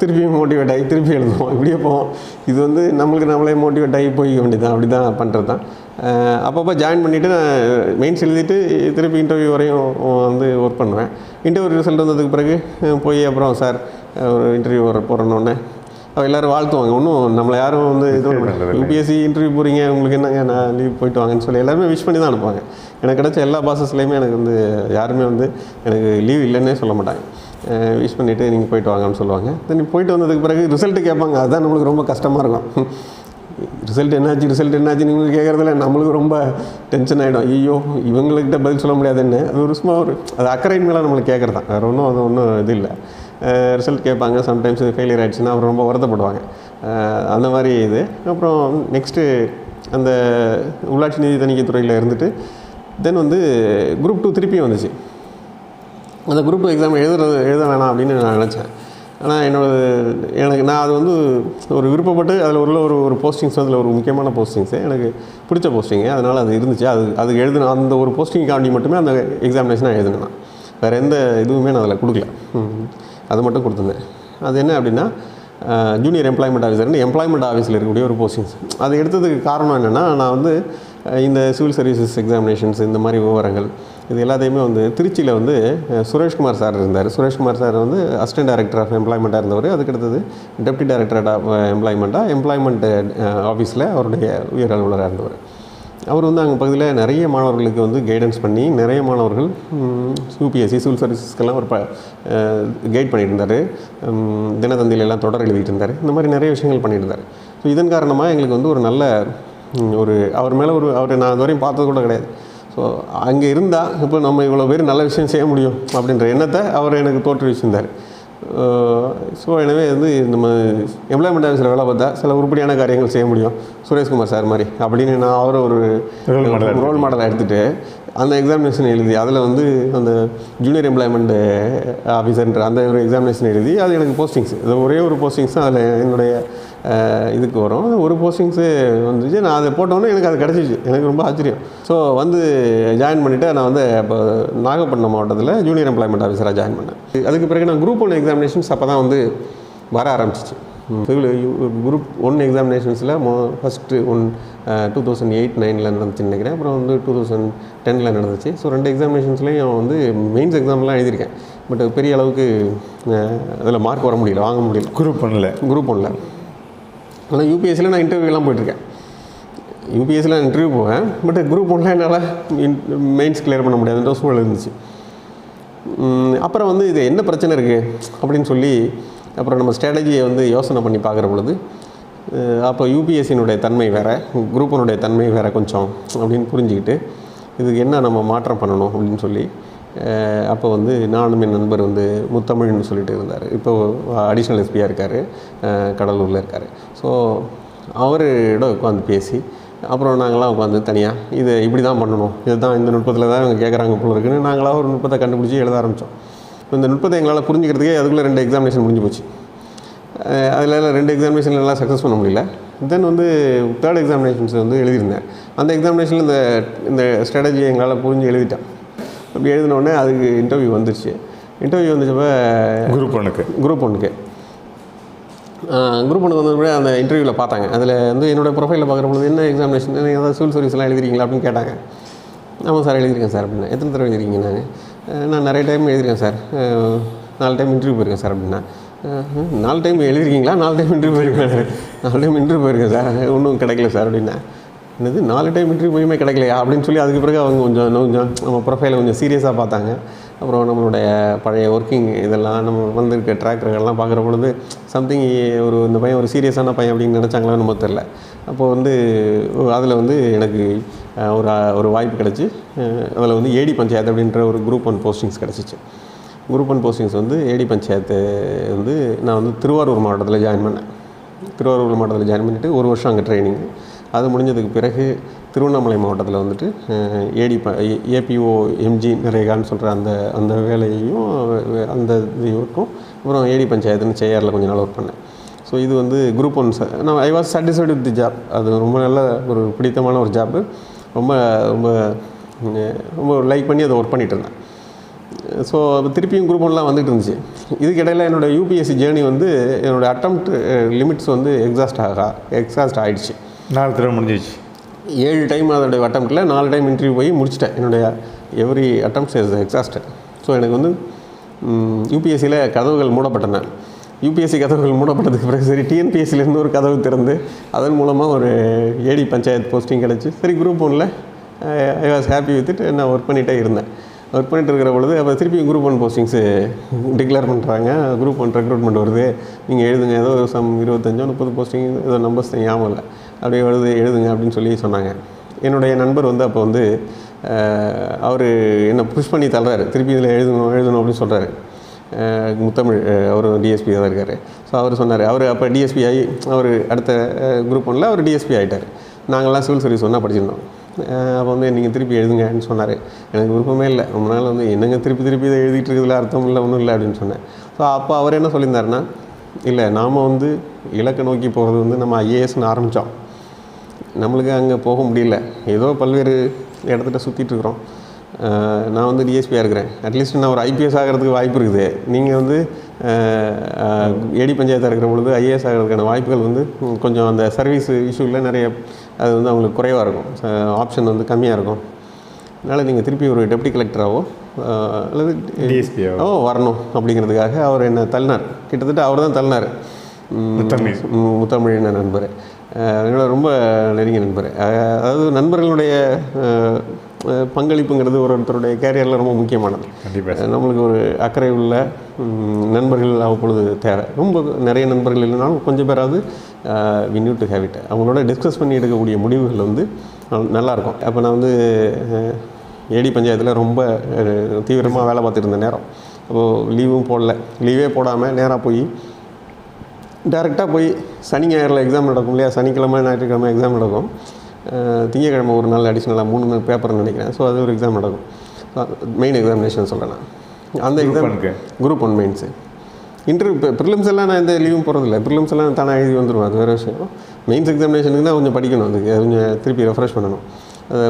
திருப்பியும் மோட்டிவேட் ஆகி திருப்பி எழுதுவோம், இப்படியே போவோம். இது வந்து நம்மளே மோட்டிவேட் ஆகி போய்க்க வேண்டியதான். அப்படி தான் பண்ணுறது தான். அப்பப்போ ஜாயின் பண்ணிவிட்டு நான் மெயின்ஸ் எழுதிட்டு திருப்பி இன்டர்வியூ வரையும் வந்து ஒர்க் பண்ணுவேன். இன்டர்வியூ ரிசல்ட் வந்ததுக்கு பிறகு போய் அப்புறம் சார் ஒரு இன்டர்வியூ போகிறோன்னொன்னே எல்லோரும் வாழ்த்துவாங்க. ஒன்றும் நம்மளை யாரும் வந்து இது UPSC இன்டர்வியூ போகிறீங்க, உங்களுக்கு என்னங்க, நான் லீவ் போயிட்டு வாங்கன்னு சொல்லி எல்லாருமே விஷ் பண்ணி தான் அனுப்புவாங்க. எனக்கு கிடைச்ச எல்லா பாசஸ்லேயுமே எனக்கு வந்து யாருமே வந்து எனக்கு லீவ் இல்லைன்னே சொல்ல மாட்டாங்க. விஷ் பண்ணிவிட்டு நீங்கள் போயிட்டு வாங்கன்னு சொல்லுவாங்க. தென் போயிட்டு வந்ததுக்கு பிறகு ரிசல்ட்டு கேட்பாங்க. அதுதான் நம்மளுக்கு ரொம்ப கஷ்டமாக இருக்கும். ரிசல்ட் என்னாச்சு நீங்கள் கேட்குறதுல நம்மளுக்கு ரொம்ப டென்ஷன் ஆகிடும். ஐயோ இவங்கள்கிட்ட பதில் சொல்ல முடியாதுன்னு. அது ஒரு சும்மா அது அக்கறையின் மேலே நம்மளுக்கு கேட்குறது தான், வேறு ஒன்றும் இது இல்லை. ரிசல்ட் கேட்பாங்க. சம்டைம்ஸ் ஃபெயிலியர் ஆகிடுச்சுன்னா அப்புறம் ரொம்ப வருத்தப்படுவாங்க. அந்த மாதிரி இது. அப்புறம் நெக்ஸ்ட்டு அந்த உள்ளாட்சி நிதி தணிக்கை துறையில் இருந்துட்டு தென் வந்து குரூப் 2 திருப்பியும் வந்துச்சு. அந்த குரூப் 2 எக்ஸாம் எழுத வேணாம் அப்படின்னு நான் நினச்சேன். ஆனால் நான் அது வந்து ஒரு விருப்பப்பட்டு அதில் ஒரு போஸ்டிங்ஸ், அதில் ஒரு முக்கியமான போஸ்டிங்ஸு, எனக்கு பிடிச்ச போஸ்டிங்கு. அதனால் அது இருந்துச்சு. அது எழுதின அந்த ஒரு போஸ்டிங்காண்டி மட்டுமே அந்த எக்ஸாமினேஷனாக எழுதினேன். நான் வேறு எந்த இதுவுமே நான் அதில் கொடுக்கல. அது மட்டும் கொடுத்துருந்தேன். அது என்ன அப்படின்னா ஜூனியர் எம்ப்ளாய்மெண்ட் ஆஃபீஸர்னு எம்ப்ளாய்மெண்ட் ஆஃபீஸில் இருக்கக்கூடிய ஒரு போஸ்டிங்ஸ். அது எடுத்ததுக்கு காரணம் என்னென்னா, நான் வந்து இந்த சிவில் சர்வீசஸ் எக்ஸாமினேஷன்ஸ் இந்த மாதிரி விவரங்கள் இது எல்லாத்தையுமே வந்து திருச்சியில் வந்து சுரேஷ்குமார் சார் இருந்தார். சுரேஷ்குமார் சார் வந்து அசிஸ்டன்ட் டைரக்டர் ஆஃப் எம்ப்ளாய்மெண்ட்டாக இருந்தவர். அதுக்கடுத்தது டெப்டி டைரக்டர் ஆஃப் எம்ப்ளாய்மெண்ட் ஆஃபீஸில் அவருடைய உயர் அலுவலராக இருந்தவர். அவர் வந்து அங்கே பகுதியில் நிறைய மாணவர்களுக்கு வந்து கைடன்ஸ் பண்ணி நிறைய மாணவர்கள் UPSC சிவில் சர்வீசஸ்க்கெல்லாம் ஒரு கைட் பண்ணிட்டு இருந்தார். தினத்தந்தியிலெல்லாம் தொடர் எழுதிட்டு இருந்தார். இந்த மாதிரி நிறைய விஷயங்கள் பண்ணிட்டு இருந்தார். ஸோ இதன் காரணமாக எங்களுக்கு வந்து ஒரு நல்ல அவர் மேலே அவரை நான் இதுவரையும் பார்த்தது கூட கிடையாது. ஸோ அங்கே இருந்தால் இப்போ நம்ம இவ்வளோ பேர் நல்ல விஷயம் செய்ய முடியும் அப்படின்ற எண்ணத்தை அவர் எனக்கு தோற்றுவிச்சிருந்தார். ஸோ எனவே வந்து நம்ம எம்ப்ளாய்மெண்ட் ஆஃபீஸில் வேலை பார்த்தா சில உருப்படியான காரியங்கள் செய்ய முடியும் சுரேஷ்குமார் சார் மாதிரி அப்படின்னு நான் அவரை ஒரு ரோல் மாடலாக எடுத்துகிட்டு அந்த எக்ஸாமினேஷன் எழுதி அதில் வந்து அந்த ஜூனியர் எம்ப்ளாய்மெண்ட் ஆஃபீஸர்ன்ற அந்த ஒரு எக்ஸாமினேஷன் எழுதி அது எனக்கு போஸ்டிங்ஸ், அது ஒரே ஒரு போஸ்டிங்ஸ் தான் அதில் என்னுடைய இதுக்கு வரும். ஒரு போஸ்டிங்ஸு வந்துச்சு. நான் அதை போட்டோன்னே எனக்கு அது கிடச்சிச்சு. எனக்கு ரொம்ப ஆச்சரியம். ஸோ வந்து ஜாயின் பண்ணிவிட்டு நான் வந்து இப்போ நாகப்பட்டினம் மாவட்டத்தில் ஜூனியர் எம்ப்ளாய்மெண்ட் ஆஃபீஸராக ஜாயின் பண்ணேன். அதுக்கு பிறகு நான் குரூப் 1 எக்ஸாமினேஷன்ஸ் அப்போ தான் வந்து வர ஆரம்பிச்சிச்சு. குரூப் 1 எக்ஸாமினேஷன்ஸில் ஃபஸ்ட்டு 2008-9 நடந்துச்சுன்னு நினைக்கிறேன். அப்புறம் வந்து 2010 நடந்துச்சு. ஸோ 2 எக்ஸாமினேஷன்ஸ்லேயும் வந்து மெயின்ஸ் எக்ஸாம்லாம் எழுதியிருக்கேன். பட் பெரிய அளவுக்கு அதில் மார்க் வர முடியல, வாங்க முடியல. குரூப் 1 ஆனால் யூபிஎஸ்சியில் நான் இன்டர்வியூலாம் போயிட்டுருக்கேன். யூபிஎஸ்சியில் இன்டர்வியூ போவேன். பட் குரூப் 1 என்னால் மெயின்ஸ் கிளியர் பண்ண முடியாதுன்ற சூழல் இருந்துச்சு. அப்புறம் வந்து இது என்ன பிரச்சனை இருக்குது அப்படின்னு சொல்லி அப்புறம் நம்ம ஸ்ட்ராட்டஜியை வந்து யோசனை பண்ணி பார்க்குற பொழுது அப்போ யூபிஎஸ்சியினுடைய தன்மை வேறு, குரூப் 1 தன்மை வேறு கொஞ்சம் அப்படின்னு புரிஞ்சுக்கிட்டு இதுக்கு என்ன நம்ம மாற்றம் பண்ணணும் அப்படின்னு சொல்லி அப்போ வந்து நானும் என் நண்பர் வந்து முத்தமிழ்னு சொல்லிட்டு இருந்தார். இப்போது அடிஷ்னல் எஸ்பியாக இருக்கார், கடலூரில் இருக்கார். ஸோ அவரோட உட்காந்து பேசி அப்புறம் நாங்களாம் உட்காந்து தனியாக இதை இப்படி தான் பண்ணணும், இதுதான் இந்த நுட்பத்தில் தான் இவங்க கேட்குறாங்க போல இருக்குன்னு நாங்களாம் ஒரு நுட்பத்தை கண்டுபிடிச்சி எழுத ஆரம்பித்தோம். இந்த நுட்பத்தை எங்களால் புரிஞ்சுக்கிறதுக்கே அதுக்குள்ளே 2 எக்ஸாமினேஷன் முடிஞ்சு போச்சு. அதில் 2 எக்ஸாமினேஷன் எல்லாம் சக்ஸஸ் பண்ண முடியல. தென் வந்து 3rd எக்ஸாமினேஷன்ஸ் வந்து எழுதியிருந்தேன். அந்த எக்ஸாமினேஷனில் இந்த ஸ்ட்ராட்டஜியை எங்களால் புரிஞ்சு எழுதிட்டேன். அப்படி எழுதினோடனே அதுக்கு இன்டர்வியூ வந்துருச்சு. இன்டர்வியூ வந்துச்சப்போ குரூப் ஒன்றுக்கு வந்தபோது அந்த இன்டர்வியூவில் பார்த்தாங்க. அதில் வந்து என்னோடய ப்ரொஃபைலில் பார்க்குற பொழுது என்ன எக்ஸாமினேஷன் ஏதாவது சிவில் சர்வீஸ்லாம் எழுதிருக்கீங்களா அப்படின்னு கேட்டாங்க. ஆமாம் சார் எழுதியிருக்கேன் சார் அப்படின்னா. எத்தனை தடவை எழுதிருக்கீங்க? நான் நிறைய டைம் எழுதியிருக்கேன் சார், 4 டைம் இன்டர்வியூ போயிருக்கேன் சார் அப்படின்னா. 4 டைம் எழுதிருக்கீங்களா? 4 டைம் இன்டர்வியூ போயிருக்கேன். 4 டைம் இன்டர்வியூ போயிருக்கேன் சார், ஒன்றும் கிடைக்கல சார் அப்படின்னா. என்னது 4 டைம் இன்டர்வியூ போயுமே கிடைக்கலையா அப்படின்னு சொல்லி அதுக்கு பிறகு அவங்க கொஞ்சம் நம்ம ப்ரொஃபைலை கொஞ்சம் சீரியஸாக பார்த்தாங்க. அப்புறம் நம்மளுடைய பழைய ஒர்க்கிங் இதெல்லாம் நம்ம வந்திருக்க ட்ராக்கர்கள்லாம் பார்க்குற பொழுது சம்திங் இந்த பையன் ஒரு சீரியஸான பையன் அப்படின்னு நினச்சாங்களோ நம்ம தெரில. அப்போது வந்து அதில் வந்து எனக்கு ஒரு வாய்ப்பு கிடச்சி அதில் வந்து ஏடி பஞ்சாயத்து அப்படின்ற ஒரு குரூப் 1 போஸ்டிங்ஸ் கிடச்சிச்சு. குரூப் 1 போஸ்டிங்ஸ் வந்து ஏடி பஞ்சாயத்து வந்து நான் வந்து திருவாரூர் மாவட்டத்தில் ஜாயின் பண்ணேன். திருவாரூர் மாவட்டத்தில் ஜாயின் பண்ணிவிட்டு 1 வருஷம் அங்கே ட்ரைனிங். அது முடிஞ்சதுக்கு பிறகு திருவண்ணாமலை மாவட்டத்தில் வந்துட்டு ஏபிஓ எம்ஜி நரேகான்னு சொல்கிற அந்த வேலையையும் அந்த இதுக்கும் அப்புறம் ஏடி பஞ்சாயத்துன்னு செய்யாரில் கொஞ்சம் நாள் ஒர்க் பண்ணேன். ஸோ இது வந்து குரூப் 1 நான் I was satisfied with the job. அது ரொம்ப நல்ல ஒரு பிடித்தமான ஒரு ஜாப்பு. ரொம்ப ரொம்ப ரொம்ப லைக் பண்ணி அதை ஒர்க் பண்ணிகிட்டு இருந்தேன். ஸோ திருப்பியும் குரூப் 1 வந்துட்டு இருந்துச்சு. இதுக்கிடையில் என்னோடய யூபிஎஸ்சி ஜேர்னி வந்து என்னோடய அட்டம்ப்ட் லிமிட்ஸ் வந்து எக்ஸாஸ்ட் ஆகிடுச்சு. 4 தடவை முடிஞ்சிச்சு. 7 டைம் அதோடைய அட்டம்ப்டில் 4 டைம் இன்டர்வியூ போய் முடிச்சிட்டேன். என்னுடைய every attempts is exhausted. So எனக்கு வந்து யூபிஎஸ்சியில் கதவுகள் மூடப்பட்டன. யூபிஎஸ்சி கதவுகள் மூடப்பட்டதுக்கு பிறகு சரி டிஎன்பிஎஸ்சிலேருந்து ஒரு கதவு திறந்து அதன் மூலமாக ஒரு ஏடி பஞ்சாயத்து போஸ்டிங் கிடச்சி சரி group 1 I was happy with it. நான் ஒர்க் பண்ணிகிட்டே இருந்தேன். ஒர்க் பண்ணிட்டு இருக்கிற பொழுது அப்போ திருப்பி குரூப் 1 போஸ்டிங்ஸு டிக்ளேர் பண்ணுறாங்க. குரூப் 1 ரெக்ரூட்மெண்ட் வருது, நீங்கள் எழுதுங்க, ஏதோ 25-30 போஸ்டிங் ஏதோ நம்பர்ஸ் ஞாபகம் இல்லை, அப்படியே எழுதுங்க அப்படின்னு சொல்லி சொன்னாங்க. என்னுடைய நண்பர் வந்து அப்போ வந்து அவர் என்னை புஷ் பண்ணி தள்ளுறாரு, திருப்பி இதில் எழுதணும் அப்படின்னு சொல்கிறாரு. முத்தமிழ் அவர் டிஎஸ்பி தான் இருக்கார். ஸோ அவர் சொன்னார், அவர் அப்போ டிஎஸ்பி ஆகி அவர் அடுத்த குரூப் 1 அவர் டிஎஸ்பி ஆகிட்டார். நாங்கள்லாம் சிவில் சர்வீஸ் ஒன்றா படிச்சிருந்தோம். அப்போ வந்து நீங்கள் திருப்பி எழுதுங்கன்னு சொன்னார். எனக்கு விருப்பமே இல்லை. ரொம்ப நாள் வந்து என்னங்க திருப்பி இதை எழுதிட்டு இருக்கிறதுல அர்த்தம் இல்லை, ஒன்றும் இல்லை அப்படின்னு சொன்னேன். ஸோ அப்போ அவர் என்ன சொல்லியிருந்தாருன்னா, இல்லை நாம் வந்து இலக்கை நோக்கி போகிறது வந்து நம்ம ஐஏஎஸ்ன்னு ஆரம்பித்தோம், நம்மளுக்கு அங்கே போக முடியல, ஏதோ பல்வேறு இடத்துல சுற்றிட்டுருக்குறோம். நான் வந்து டிஎஸ்பியாக இருக்கிறேன், அட்லீஸ்ட் நான் ஒரு ஐபிஎஸ் ஆகிறதுக்கு வாய்ப்பு இருக்குது. நீங்கள் வந்து ஏடி பஞ்சாயத்தாக இருக்கிற பொழுது ஐஏஎஸ் ஆகிறதுக்கான வாய்ப்புகள் வந்து கொஞ்சம் அந்த சர்வீஸ் இஷ்யூவில் நிறைய அது வந்து அவங்களுக்கு குறைவாக இருக்கும், ஆப்ஷன் வந்து கம்மியாக இருக்கும். அதனால் நீங்கள் திருப்பி ஒரு டெப்டி கலெக்டராகவோ அல்லது டிஎஸ்பியாவோ வரணும் அப்படிங்கிறதுக்காக அவர் என்னை தள்ளினார். கிட்டத்தட்ட அவர் தான் தள்ளினார். முத்தமிழ் நண்பர், என்னோட ரொம்ப நெருங்கிய நண்பர். அதாவது நண்பர்களுடைய பங்களிப்புங்கிறது ஒருத்தருடைய கேரியரில் ரொம்ப முக்கியமானது. நம்மளுக்கு ஒரு அக்கறை உள்ள நண்பர்கள் அவ்வப்பொழுது தேவை. ரொம்ப நிறைய நண்பர்கள் இல்லைனாலும் கொஞ்சம் பேராவது we need to have it. அவங்களோட டிஸ்கஸ் பண்ணி எடுக்கக்கூடிய முடிவுகள் வந்து நல்லாயிருக்கும். அப்போ நான் வந்து ஏடி பஞ்சாயத்தில் ரொம்ப தீவிரமாக வேலை பார்த்துட்டு இருந்த நேரம். அப்போது லீவே போடாமல் நேராக போய் டேரெக்டாக போய் சனி ஞாயிறில் எக்ஸாம் நடக்கும் இல்லையா, சனிக்கிழமை ஞாயிற்றுக்கிழமை எக்ஸாம் நடக்கும். திங்கக்கிழமை ஒரு நாள் அடிஷ்னலாக 3 பேப்பர்னு நினைக்கிறேன். ஸோ அது ஒரு எக்ஸாம் நடக்கும், மெயின் எக்ஸாமினேஷன் சொல்கிறேன். அந்த exam group 1 mains interview prelims எல்லாம் நான் எந்த லீவும் போகிறதில்ல. ப்ரிலிம்ஸ் எல்லாம் தானே எழுதி வந்துடுவேன், அது வேறு விஷயம். மெயின்ஸ் எக்ஸாமினேஷனுக்கு தான் கொஞ்சம் படிக்கணும், அதுக்கு கொஞ்சம் திருப்பி ரெஃப்ரெஷ் பண்ணணும்.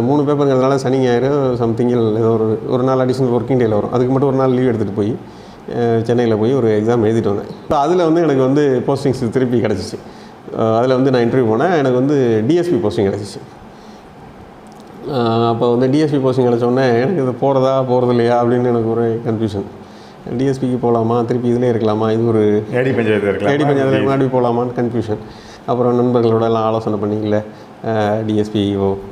3 பேப்பருங்கிறதுனால சனி ஞாயிறு சம்திங்கில் ஏதோ ஒரு நாள் அடிஷ்னல் ஒர்க்கிங் டேயில் வரும். அதுக்கு மட்டும் ஒரு நாள் லீவ் எடுத்துகிட்டு போய் சென்னையில் போய் ஒரு எக்ஸாம் எழுதிட்டு வந்தேன். ஸோ அதில் வந்து எனக்கு வந்து போஸ்டிங்ஸ் திருப்பி கிடச்சிச்சு. அதில் வந்து நான் இன்டர்வியூ போனேன். எனக்கு வந்து டிஎஸ்பி போஸ்டிங் கிடச்சிச்சு. அப்போ வந்து டிஎஸ்பி போஸ்டிங் கிடச்சோடனே எனக்கு இது போகிறது இல்லையா அப்படின்னு எனக்கு ஒரு கன்ஃபியூஷன். டிஎஸ்பிக்கு போகலாமா, திருப்பி இதிலே இருக்கலாமா, இது ஒரு ஏடி பஞ்சாயத்தில் முன்னாடி போகலாமான்னு கன்ஃபியூஷன். அப்புறம் நண்பர்களோட எல்லாம் ஆலோசனை பண்ணிக்கல, டிஎஸ்பி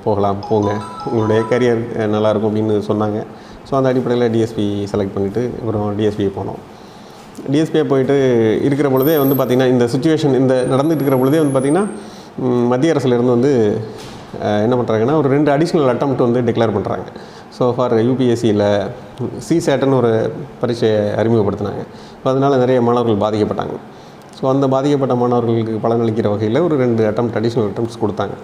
போங்க, உங்களுடைய கரியர் நல்லாயிருக்கும் அப்படின்னு சொன்னாங்க. ஸோ அந்த அடிப்படையில் டிஎஸ்பி செலக்ட் பண்ணிவிட்டு அப்புறம் டிஎஸ்பி போனோம். டிஎஸ்பியை போயிட்டு இருக்கிற பொழுதே வந்து பார்த்திங்கன்னா இந்த சுச்சுவேஷன் இந்த நடந்துட்டு இருக்கிற பொழுதே வந்து பார்த்திங்கன்னா மத்திய அரசுலேருந்து வந்து என்ன பண்ணுறாங்கன்னா ஒரு 2 அடிஷ்னல் அட்டம்ப்ட் வந்து டிக்ளேர் பண்ணுறாங்க. ஸோ ஃபார் யூபிஎஸ்சியில் சிசேட்னு ஒரு பரீட்சையை அறிமுகப்படுத்தினாங்க. ஸோ அதனால் நிறைய மாணவர்கள் பாதிக்கப்பட்டாங்க. ஸோ அந்த பாதிக்கப்பட்ட மாணவர்களுக்கு பலனளிக்கிற வகையில் ஒரு 2 அடிஷ்னல் அட்டம்ப்ட்ஸ் கொடுத்தாங்க.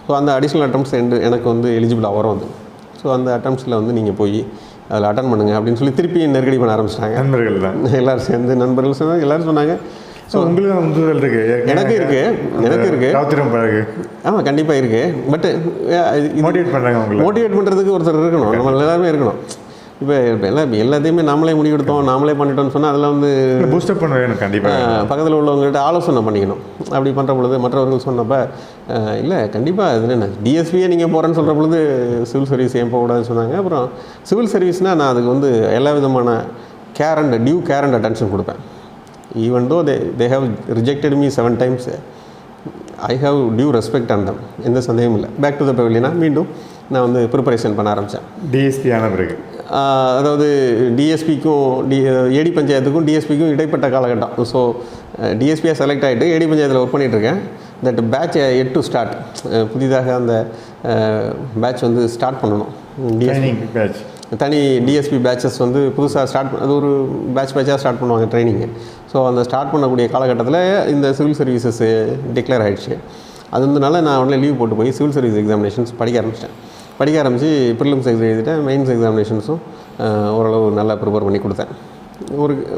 ஸோ அந்த அடிஷ்னல் அட்டம்ப்ட்ஸ் எனக்கு வந்து எலிஜிபிளாக வரும் அது. ஸோ அந்த அட்டம்ப்ட்ஸில் வந்து நீங்கள் போய் அதில் அட்டன் பண்ணுங்கள் அப்படின்னு சொல்லி திருப்பி நெருக்கடி பண்ண ஆரம்பிச்சிட்டாங்க. நண்பர்கள் தான் எல்லோரும் சேர்ந்து நண்பர்கள் சொன்னாங்க, எல்லோரும் சொன்னாங்க. ஸோ உங்களுக்கு உந்துதல் இருக்குது, எனக்கு இருக்குது ராத்திரம் பழகு. ஆமாம், கண்டிப்பாக இருக்குது. பட் மோட்டிவேட் பண்ணுறாங்க, மோட்டிவேட் பண்ணுறதுக்கு ஒருத்தர் இருக்கணும், நம்ம எல்லாருமே இருக்கணும். இப்போ எல்லாத்தையுமே நாமளே முடிவெடுத்தோம், நாமளே பண்ணிட்டோம்னு சொன்னால் அதில் வந்து பூஸ்டப் பண்ண வேணும். கண்டிப்பாக பக்கத்தில் உள்ளவங்கள்ட்ட ஆலோசனை பண்ணிக்கணும். அப்படி பண்ணுற பொழுது மற்றவர்கள் சொன்னப்போ இல்லை கண்டிப்பாக இது என்ன டிஎஸ்பியே நீங்கள் போகிறேன்னு சொல்கிற பொழுது சிவில் சர்வீஸ் ஏன் போகக்கூடாதுன்னு சொன்னாங்க. அப்புறம் சிவில் சர்வீஸ்னால் நான் அதுக்கு வந்து எல்லா விதமான கேர் அண்ட் அட்டென்ஷன் கொடுப்பேன். Even though they have rejected me 7 times, I have due respect on them, எந்த சந்தேகமும் இல்லை. பேக் டு த பவிலியனா மீண்டும் நான் வந்து ப்ரிப்பரேஷன் பண்ண ஆரம்பித்தேன். டிஎஸ்பி ஆன பிறகு அதாவது டிஎஸ்பிக்கும் ஏடி பஞ்சாயத்துக்கும் டிஎஸ்பிக்கும் இடைப்பட்ட காலகட்டம். ஸோ டிஎஸ்பியாக செலக்ட் ஆகிட்டு ஏடி பஞ்சாயத்தில் ஒர்க் பண்ணிகிட்ருக்கேன். That batch yet to start, புதிதாக அந்த பேட்ச் வந்து ஸ்டார்ட் பண்ணணும். பேட்ச் தனி டிஎஸ்பி பேட்சஸ் வந்து புதுசாக அது ஒரு பேட்சாக ஸ்டார்ட் பண்ணுவாங்க ட்ரைனிங்கு. ஸோ அந்த ஸ்டார்ட் பண்ணக்கூடிய காலகட்டத்தில் இந்த சிவில் சர்வீசஸ் டிக்ளேர் ஆகிடுச்சு. அது வந்துனால நான் உடனே லீவ் போட்டு போய் சிவில் சர்வீஸ் எக்ஸாமினேஷன்ஸ் படிக்க ஆரம்பித்து ப்ரிலிம்ஸ் எக்ஸாம் எழுதிட்டேன். மெயின்ஸ் எக்ஸாமினேஷன்ஸும் ஓரளவு நல்லா ப்ரிப்பேர் பண்ணி கொடுத்தேன்.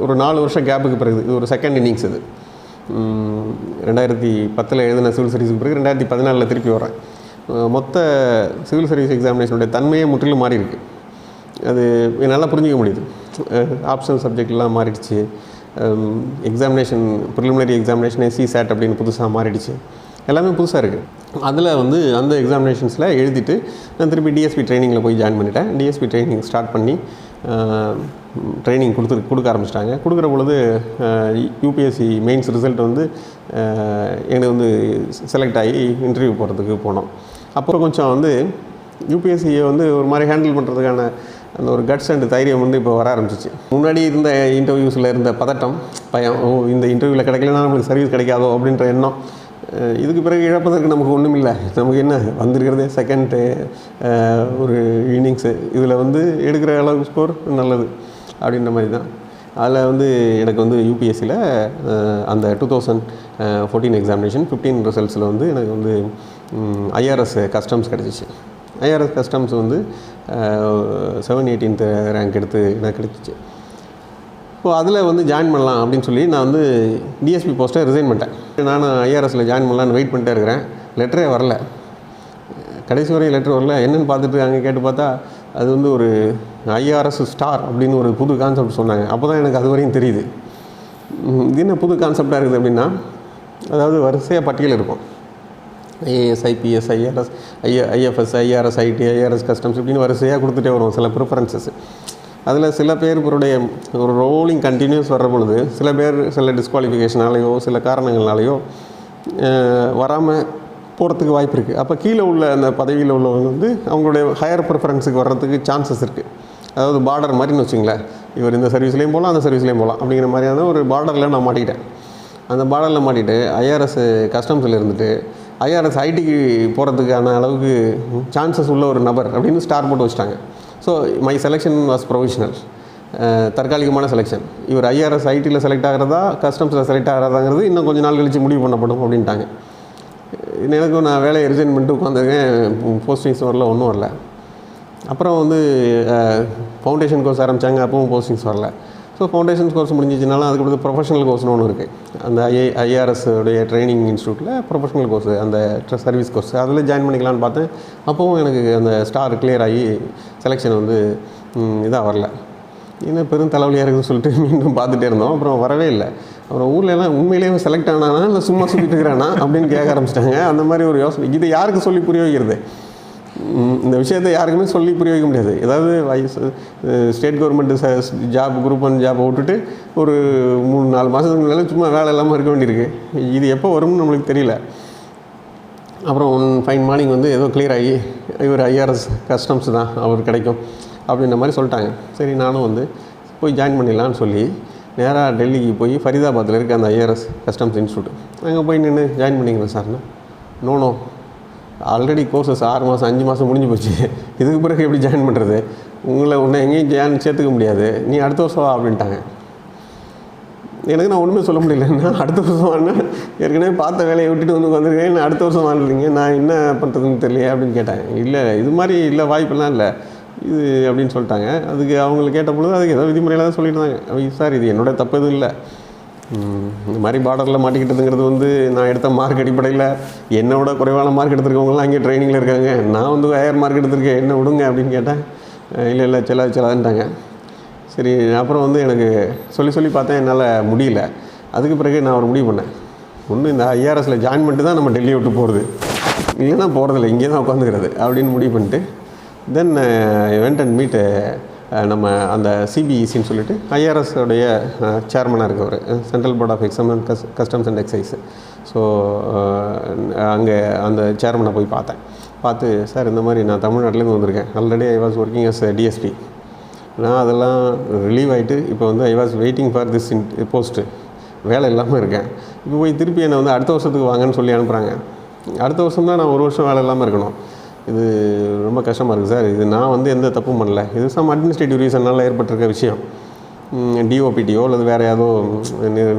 ஒரு 4 வருஷம் கேப்புக்கு பிறகு, இது ஒரு செகண்ட் இன்னிங்ஸ். இது 2010 எழுதின சிவில் சர்வீஸுக்கு பிறகு 2014 திருப்பி வரேன். மொத்த சிவில் சர்வீஸ் எக்ஸாமினேஷனுடைய தன்மையே முற்றிலும் மாறி இருக்குது. அது என்னால் புரிஞ்சிக்க முடியுது. ஆப்ஷனல் சப்ஜெக்ட்லாம் மாறிடுச்சு. எக்ஸாமினேஷன் ப்ரிலிமினரி எக்ஸாமினேஷன் சிசேட் அப்படின்னு புதுசாக மாறிடுச்சு. எல்லாமே புதுசாக இருக்குது. அதில் வந்து அந்த எக்ஸாமினேஷன்ஸில் எழுதிட்டு நான் திருப்பி டிஎஸ்பி ட்ரைனிங்கில் போய் ஜாயின் பண்ணிட்டேன். டிஎஸ்பி ட்ரைனிங் ஸ்டார்ட் பண்ணி ட்ரைனிங் கொடுக்க ஆரம்பிச்சிட்டாங்க. கொடுக்குற பொழுது யூபிஎஸ்சி மெயின்ஸ் ரிசல்ட் வந்து எனக்கு வந்து செலக்ட் ஆகி இன்டர்வியூ போகிறதுக்கு போனோம். அப்புறம் கொஞ்சம் வந்து யூபிஎஸ்சியை வந்து ஒரு மாதிரி ஹேண்டில் பண்ணுறதுக்கான அந்த ஒரு கட்ஸ் அண்ட் தைரியம் வந்து இப்போ வர ஆரம்பிச்சிச்சு. முன்னாடி இருந்த இன்டர்வியூஸில் இருந்த பதட்டம், பயம், இந்த இன்டர்வியூவில் கிடைக்கலன்னா நம்மளுக்கு சர்வீஸ் கிடைக்காதோ அப்படின்ற எண்ணம், இதுக்கு பிறகு இழப்பதற்கு நமக்கு ஒன்றும் இல்லை. நமக்கு என்ன வந்திருக்கிறதே செகண்ட் ஒரு இன்னிங்ஸு, இதில் வந்து எடுக்கிற அளவுக்கு ஸ்கோர் நல்லது அப்படின்ற மாதிரி தான். அதில் வந்து எனக்கு வந்து யூபிஎஸ்சியில் அந்த 2014 எக்ஸாமினேஷன் 15 ரிசல்ட்ஸில் வந்து எனக்கு வந்து ஐஆர்எஸ் கஸ்டம்ஸ் கிடச்சிச்சு. ஐஆர்எஸ் கஸ்டம்ஸ் வந்து 718th ரேங்க் எடுத்து எனக்கு கிடச்சிச்சு. ஸோ அதில் வந்து ஜாயின் பண்ணலாம் அப்படின்னு சொல்லி நான் வந்து டிஎஸ்பி போஸ்ட்டை ரிசைன் பண்ணிட்டேன். நானும் ஐஆர்எஸில் ஜாயின் பண்ணலான்னு வெயிட் பண்ணிட்டே இருக்கிறேன். லெட்டரே வரல, கடைசி வரையும் லெட்டர் வரல. என்னென்னு பார்த்துட்டு அங்கே கேட்டு பார்த்தா அது வந்து ஒரு ஐஆர்எஸ் ஸ்டார் அப்படின்னு ஒரு புது கான்செப்ட் சொன்னாங்க. அப்போ தான் எனக்கு அது வரையும் தெரியுது இது என்ன புது கான்செப்டாக இருக்குது அப்படின்னா, அதாவது வரிசையாக பட்டியல் இருக்கும். IAS, IPS, IFS, IRS, IT, IRS customs இப்படின்னு வரிசையாக கொடுத்துட்டே வரும் சில ப்ரிஃபரன்சஸ். அதில் சில பேருடைய ஒரு ரோலிங் கண்டினியூஸ் வர்ற பொழுது சில பேர் சில டிஸ்குவாலிஃபிகேஷனாலேயோ சில காரணங்கள்னாலேயோ வராமல் போகிறதுக்கு வாய்ப்பு இருக்குது. அப்போ கீழே உள்ள அந்த பதவியில் உள்ளவங்க வந்து அவங்களுடைய ஹையர் ப்ரிஃபரன்ஸுக்கு வர்றதுக்கு சான்சஸ் இருக்குது. அதாவது பார்டர் மாதிரின்னு வச்சுங்களேன், இவர் இந்த சர்வீஸ்லேயும் போகலாம் அந்த சர்வீஸ்லேயும் போகலாம் அப்படிங்கிற மாதிரியான ஒரு பார்டரில் நான் மாட்டிக்கிட்டேன். அந்த பார்டரில் மாட்டிட்டு ஐஆர்எஸ் கஸ்டம்ஸில் இருந்துட்டு ஐஆர்எஸ் ஐடிக்கு போகிறதுக்கான அளவுக்கு சான்சஸ் உள்ள ஒரு நபர் அப்படின்னு ஸ்டார் போட்டு வச்சுட்டாங்க. So my selection was provisional, தற்காலிகமான செலெக்ஷன். இவர் ஐஆர்எஸ் ஐடியில் செலக்ட் ஆகிறதா கஸ்டம்ஸில் செலக்ட் ஆகிறதாங்கிறது இன்னும் கொஞ்சம் நாள் கழித்து முடிவு பண்ணப்படும் அப்படின்ட்டாங்க. எனக்கும் நான் வேலையை ரிசைன் பண்ணிட்டு உட்காந்துருக்கேன். போஸ்டிங்ஸ் வரல, ஒன்றும் வரல. அப்புறம் வந்து ஃபவுண்டேஷன் கோர்ஸ் ஆரம்பித்தாங்க, அப்பவும் போஸ்டிங்ஸ் வரல. ஸோ ஃபவுண்டேஷன் கோர்ஸ் முடிஞ்சிச்சுனாலும் அதுக்கடுத்து ப்ரொஃபஷனல் கோர்ஸ்னு ஒன்று இருக்குது. அந்த ஐஆர்எஸ் உடைய ட்ரைனிங் இன்ஸ்டியூட்டில் ப்ரொஃபஷனல் கோர்ஸ், அந்த சர்வீஸ் கோர்ஸ், அதில் ஜாயின் பண்ணிக்கலான்னு பார்த்தேன். அப்போவும் எனக்கு அந்த ஸ்டார் கிளியர் ஆகி செலெக்ஷன் வந்து இதாக வரல. என்ன பெரும் தலைவலியாக இருக்குதுன்னு சொல்லிட்டு மீண்டும் பார்த்துட்டே இருந்தோம். அப்புறம் வரவே இல்லை. அப்புறம் ஊர்லலாம் உண்மையிலேயே செலக்ட் ஆனானா இல்லை சும்மா சுற்றிட்டு இருக்கிறானா அப்படின்னு கேட்க ஆரம்பிச்சிட்டாங்க. அந்த மாதிரி ஒரு யோசனை. இது யாருக்கு சொல்லி புரிய வைக்கிறது? இந்த விஷயத்தை யாருக்குமே சொல்லி புரிய வைக்க முடியாது. ஏதாவது ஸ்டேட் கவர்மெண்ட்டு ஜாப் குரூப் 1 ஜாப்பை விட்டுட்டு ஒரு 3-4 மாதத்துக்கு முன்னால சும்மா வேலை இல்லாமல் இருக்க வேண்டியிருக்கு. இது எப்போ வரும்னு நம்மளுக்கு தெரியல. அப்புறம் ஃபைன் மார்னிங் வந்து ஏதோ கிளியர் ஆகி இவர் ஐஆர்எஸ் கஸ்டம்ஸ் தான் அவர் கிடைக்கும் அப்படின்ற மாதிரி சொல்லிட்டாங்க. சரி நானும் வந்து போய் ஜாயின் பண்ணிடலான்னு சொல்லி நேராக டெல்லிக்கு போய் ஃபரிதாபாத்தில் இருக்க அந்த ஐஆர்எஸ் கஸ்டம்ஸ் இன்ஸ்டியூட் அங்கே போய் நின்று ஜாயின் பண்ணிக்கிறேன் சார்னா. நோ ஆல்ரெடி கோர்சஸ் 6 மாதம் 5 மாதம் முடிஞ்சு போச்சு. இதுக்கு பிறகு எப்படி ஜாயின் பண்ணுறது? உன்னை எங்கேயும் சேர்த்துக்க முடியாது, நீ அடுத்த வருஷம் வா அப்படின்ட்டாங்க. எனக்கு நான் ஒன்றுமே சொல்ல முடியல. நான் அடுத்த வருஷம் வாங்கினா ஏற்கனவே பார்த்த வேலையை விட்டுட்டு வந்து வந்திருக்கேன், நான் அடுத்த வருஷம் வாழ்றீங்க, நான் என்ன பண்ணுறதுன்னு தெரியல அப்படின்னு கேட்டாங்க. இல்லை இது மாதிரி இல்லை, வாய்ப்பெல்லாம் இல்லை இது அப்படின்னு சொல்லிட்டாங்க. அதுக்கு அவங்களுக்கு கேட்ட பொழுது அதுக்கு ஏதோ விதிமுறையில் தான் சொல்லியிருந்தாங்க. சார் இது என்னோட தப்பு எதுவும் இல்லை, இந்த மாதிரி பார்டரில் மாட்டிக்கிட்டதுங்கிறது வந்து நான் எடுத்த மார்க் அடிப்படையில் என்னோட குறைவான மார்க் எடுத்துருக்கவங்களாம் அங்கே ட்ரைனிங்கில் இருக்காங்க, நான் வந்து ஹையர் மார்க் எடுத்திருக்கேன், என்ன விடுங்க அப்படின்னு கேட்டேன். இல்லை செல்லாதுன்ட்டாங்க. சரி அப்புறம் வந்து எனக்கு சொல்லி பார்த்தேன், என்னால் முடியல. அதுக்கு பிறகு நான் ஒரு முடிவு பண்ணேன். ஒன்று இந்த ஐஆர்எஸில் ஜாயின் பண்ணிட்டு தான் நம்ம டெல்லியை விட்டு போகிறது, இல்லைன்னா போகிறதில்ல, இங்கே தான் உட்காந்துக்கிறது அப்படின்னு முடிவு பண்ணிட்டு தென் வெண்ட் அண்ட் மீட் நம்ம அந்த சிபிஇசின்னு சொல்லிட்டு ஐஆர்எஸோடைய சேர்மனாக இருக்கவர், central board of exam and customs and excise. So அங்கே அந்த சேர்மனை போய் பார்த்து சார் இந்த மாதிரி நான் தமிழ்நாட்டிலேருந்து வந்திருக்கேன், already I was working as DSP, நான் அதெல்லாம் ரிலீவ் ஆகிட்டு இப்போ வந்து I was waiting for this post, வேலை இல்லாமல் இருக்கேன். இப்போ போய் திருப்பி என்னை வந்து அடுத்த வருஷத்துக்கு வாங்கன்னு சொல்லி அனுப்புகிறாங்க. அடுத்த வருஷம் தான் நான் 1 வருஷம் வேலை இல்லாமல் இருக்கணும். இது ரொம்ப கஷ்டமாக இருக்குது சார். இது நான் வந்து எந்த தப்பும் பண்ணல, இது சம் அட்மினிஸ்ட்ரேட்டிவ் ரீசனால் ஏற்பட்டிருக்க விஷயம், டிஓபிடிஓ அல்லது வேறு ஏதோ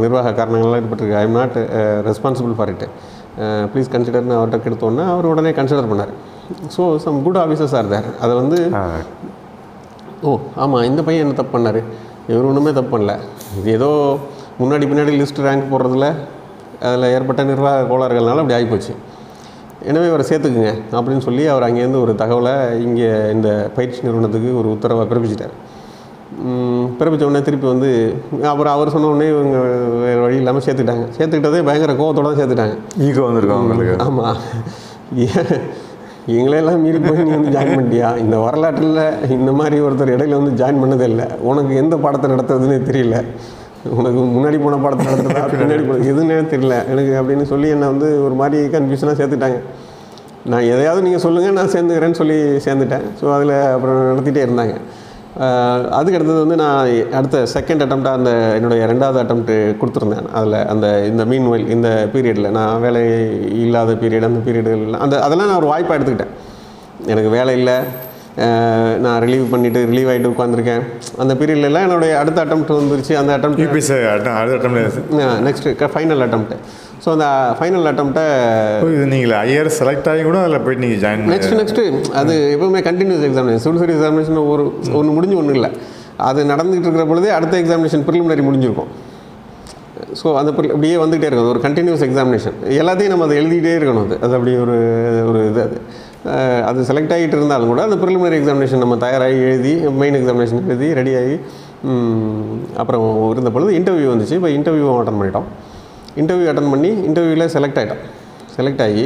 நிர்வாக காரணங்களால் ஏற்பட்டிருக்கு. I am not responsible for it, please கன்சிடர்னு அவர்கிட்ட கெடுத்தோன்னே அவர் உடனே கன்சிடர் பண்ணார். So some good officers are there. அதை வந்து ஆமாம் இந்த பையன் என்ன தப்பு பண்ணார், இவர் ஒன்றுமே தப்பு பண்ணல, இது ஏதோ முன்னாடி லிஸ்ட் ரேங்க் போடுறதுல அதில் ஏற்பட்ட நிர்வாக கோளாறுகள்னால அப்படி ஆகிப்போச்சு, எனவே அவரை சேர்த்துக்குங்க அப்படின்னு சொல்லி அவர் அங்கேருந்து ஒரு தகவலை இங்கே இந்த பயிற்சி நிறுவனத்துக்கு ஒரு உத்தரவை பிறப்பிச்சிட்டார். பிறப்பித்த உடனே திருப்பி வந்து அப்புறம் அவர் சொன்ன உடனே இவங்க வேறு வழி இல்லாமல் சேர்த்துக்கிட்டதே பயங்கர கோவத்தோடு தான் சேர்த்துட்டாங்க. ஈகோ வந்துருக்காங்க அவங்களுக்கு. ஆமாம், எங்களையெல்லாம் மீறி போய் நீ வந்து ஜாயின் பண்ணிட்டியா, இந்த வரலாற்றில் இந்த மாதிரி ஒருத்தர் இடையில வந்து ஜாயின் பண்ணதே இல்லை, உனக்கு எந்த பாடத்தை நடத்துறதுன்னே தெரியல, உனக்கு முன்னாடி போன பாடத்தை நடத்துறதா பின்னாடி போன எதுன்னே தெரியல எனக்கு அப்படின்னு சொல்லி என்னை வந்து ஒரு மாதிரி கன்ஃபியூஷனாக சேர்த்துட்டாங்க. நான் எதையாவது நீங்கள் சொல்லுங்கள் நான் சேர்ந்துக்கிறேன்னு சொல்லி சேர்ந்துட்டேன். ஸோ அதில் அப்புறம் நடத்திட்டே இருந்தாங்க. அதுக்கு அடுத்தது வந்து நான் அடுத்த செகண்ட் அட்டம்ப்டாக அந்த என்னுடைய 2வது அட்டம்ப்ட்டு கொடுத்துருந்தேன். அதில் அந்த இந்த மீன்வெல் இந்த பீரியடில் நான் வேலை இல்லாத பீரியட், அந்த பீரியடுகள் அதெல்லாம் நான் ஒரு வாய்ப்பாக எடுத்துக்கிட்டேன். எனக்கு வேலை இல்லை, நான் ரிலீவ் ஆகிட்டு உட்காந்துருக்கேன். அந்த பீரியட்லலாம் என்னுடைய அடுத்த அட்டம்ப்ட் வந்துருச்சு. அந்த attempt next final attempt. So அந்த ஃபைனல் அட்டம்ப்ட்டை இது நீங்கள் ஐஆர்எஸ் செலக்ட் ஆகி கூட அதில் போய்ட்டு நீங்கள் ஜாயின் நெக்ஸ்ட்டு அது எப்போவுமே continuous examination, civil service examination ஒன்று முடிஞ்சு ஒன்றும் இல்லை, அது நடந்துகிட்டு இருக்கிற பொழுதே அடுத்த எக்ஸாமினேஷன் ப்ரிலிமினரி முடிஞ்சிருக்கும். ஸோ அந்த அப்படியே வந்துகிட்டே இருக்கும், ஒரு கண்டினியூஸ் எக்ஸாமினேஷன், எல்லாத்தையும் நம்ம அதை எழுதிக்கிட்டே இருக்கணும். அது அப்படி ஒரு இது அது செலக்ட் ஆகிட்டு இருந்தாலும் கூட அந்த ப்ரிலிமினரி எக்ஸாமினேஷன் நம்ம தயாராகி எழுதி மெயின் எக்ஸாமினேஷன் எழுதி ரெடியாகி அப்புறம் இருந்த பொழுது இன்டர்வியூ வந்துச்சு. இப்போ இன்டர்வியூவும் அட்டன் பண்ணிட்டோம். இன்டர்வியூ அட்டன் பண்ணி இன்டர்வியூவில் செலக்ட் ஆகி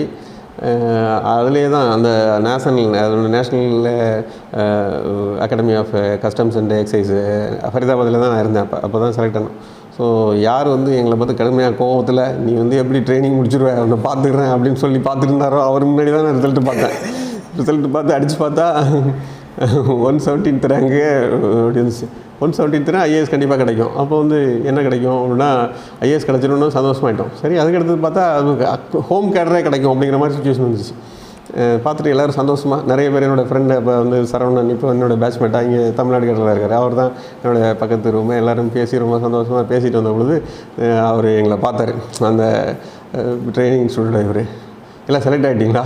அதுலேயே தான் அந்த national academy of customs and excise ஃபரிதாபாத்தில் தான் நான் இருந்தேன். அப்போ தான் செலக்ட் ஆனோம். ஸோ யார் வந்து எங்களை பார்த்து கடுமையாக கோவத்தில் நீ வந்து எப்படி ட்ரைனிங் முடிச்சிடுவேன் அவனை பார்த்துக்கிறேன் அப்படின்னு சொல்லி பார்த்துட்டு இருந்தாரோ அவர் முன்னாடி தான் நான் ரிசல்ட்டு பார்த்து அடித்து பார்த்தா 117th ரேங்கு அப்படி இருந்துச்சு. 117th ஐஏஎஸ் கண்டிப்பாக கிடைக்கும். அப்போ வந்து என்ன கிடைக்கும் அப்படின்னா ஐஏஎஸ் கிடச்சிடணும் சந்தோஷமாயிட்டோம். சரி அதுக்கடுத்து பார்த்தா அது ஹோம் கேடரே கிடைக்கும் அப்படிங்கிற மாதிரி சுச்சுவேஷன் வந்துச்சு. பார்த்துட்டு எல்லோரும் சந்தோஷமாக நிறைய பேர் என்னோடய ஃப்ரெண்டு அப்போ வந்து சரவணன் இப்போ என்னோடய பேட்ச்மேட்டாக இங்கே தமிழ்நாடு கேடரில் இருக்கார். அவர் தான் என்னோடய பக்கத்து ரூமு. எல்லோரும் பேசி ரொம்ப சந்தோஷமாக பேசிட்டு வந்த பொழுது அவர் எங்களை பார்த்தார். அந்த ட்ரைனிங் இன்ஸ்டியூட்டில் இவர் எல்லாம் செலக்ட் ஆகிட்டிங்களா,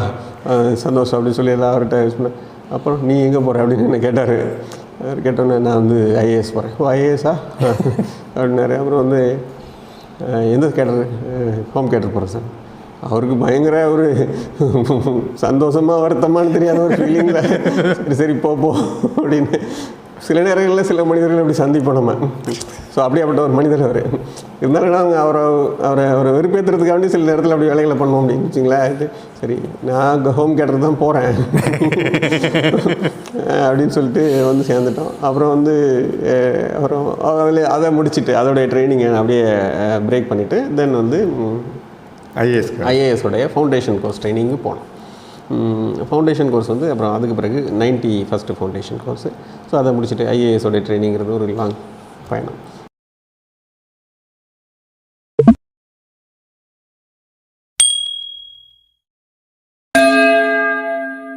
சந்தோஷம் அப்படின்னு சொல்லி எல்லாம் அவர்கிட்ட யூஸ் பண்ணேன். அப்புறம் நீ எங்கே போகிற அப்படின்னு என்ன கேட்டார். அவர் கேட்டோன்னே நான் வந்து ஐஏஎஸ் போகிறேன். ஓ ஐஏஎஸ்ஸா அப்படின்னாரு. அப்புறம் வந்து எந்த கேட்டர், ஹோம் கேட்டர் போகிறேன் சார். அவருக்கு பயங்கர ஒரு சந்தோஷமாக வருத்தமானு தெரியாத ஒரு ஃபீலிங்கில் சரி போ அப்படின்னு சில நேரங்களில் சில மனிதர்கள் அப்படி சந்திப்போம் நம்ம. ஸோ அப்படியாப்பட்ட ஒரு மனிதர் அவர். இருந்தாலும் நாங்கள் அவரை வெறுப்பேற்றுறதுக்காண்டி சில நேரத்தில் அப்படி வேலைகளை பண்ணுவோம் அப்படின்னு வச்சுங்களேன். சரி நான் ஹோம் கேட்டர் தான் போகிறேன் அப்படின்னு சொல்லிட்டு வந்து சேர்ந்துட்டோம். அப்புறம் வந்து அப்புறம் அதில் அதை முடிச்சுட்டு அதோடைய ட்ரைனிங்கை அப்படியே பிரேக் பண்ணிவிட்டு தென் வந்து ஐஏஎஸோடைய ஃபவுண்டேஷன் கோர்ஸ் ட்ரைனிங்கு போனோம். ஃபவுண்டேஷன் கோர்ஸ் வந்து அப்புறம் அதுக்கு பிறகு 91st ஃபவுண்டேஷன் கோர்ஸு. ஸோ அதை முடிச்சுட்டு ஐஏஎஸோடைய ட்ரைனிங்கிறது ஒரு லாங் பயணம்.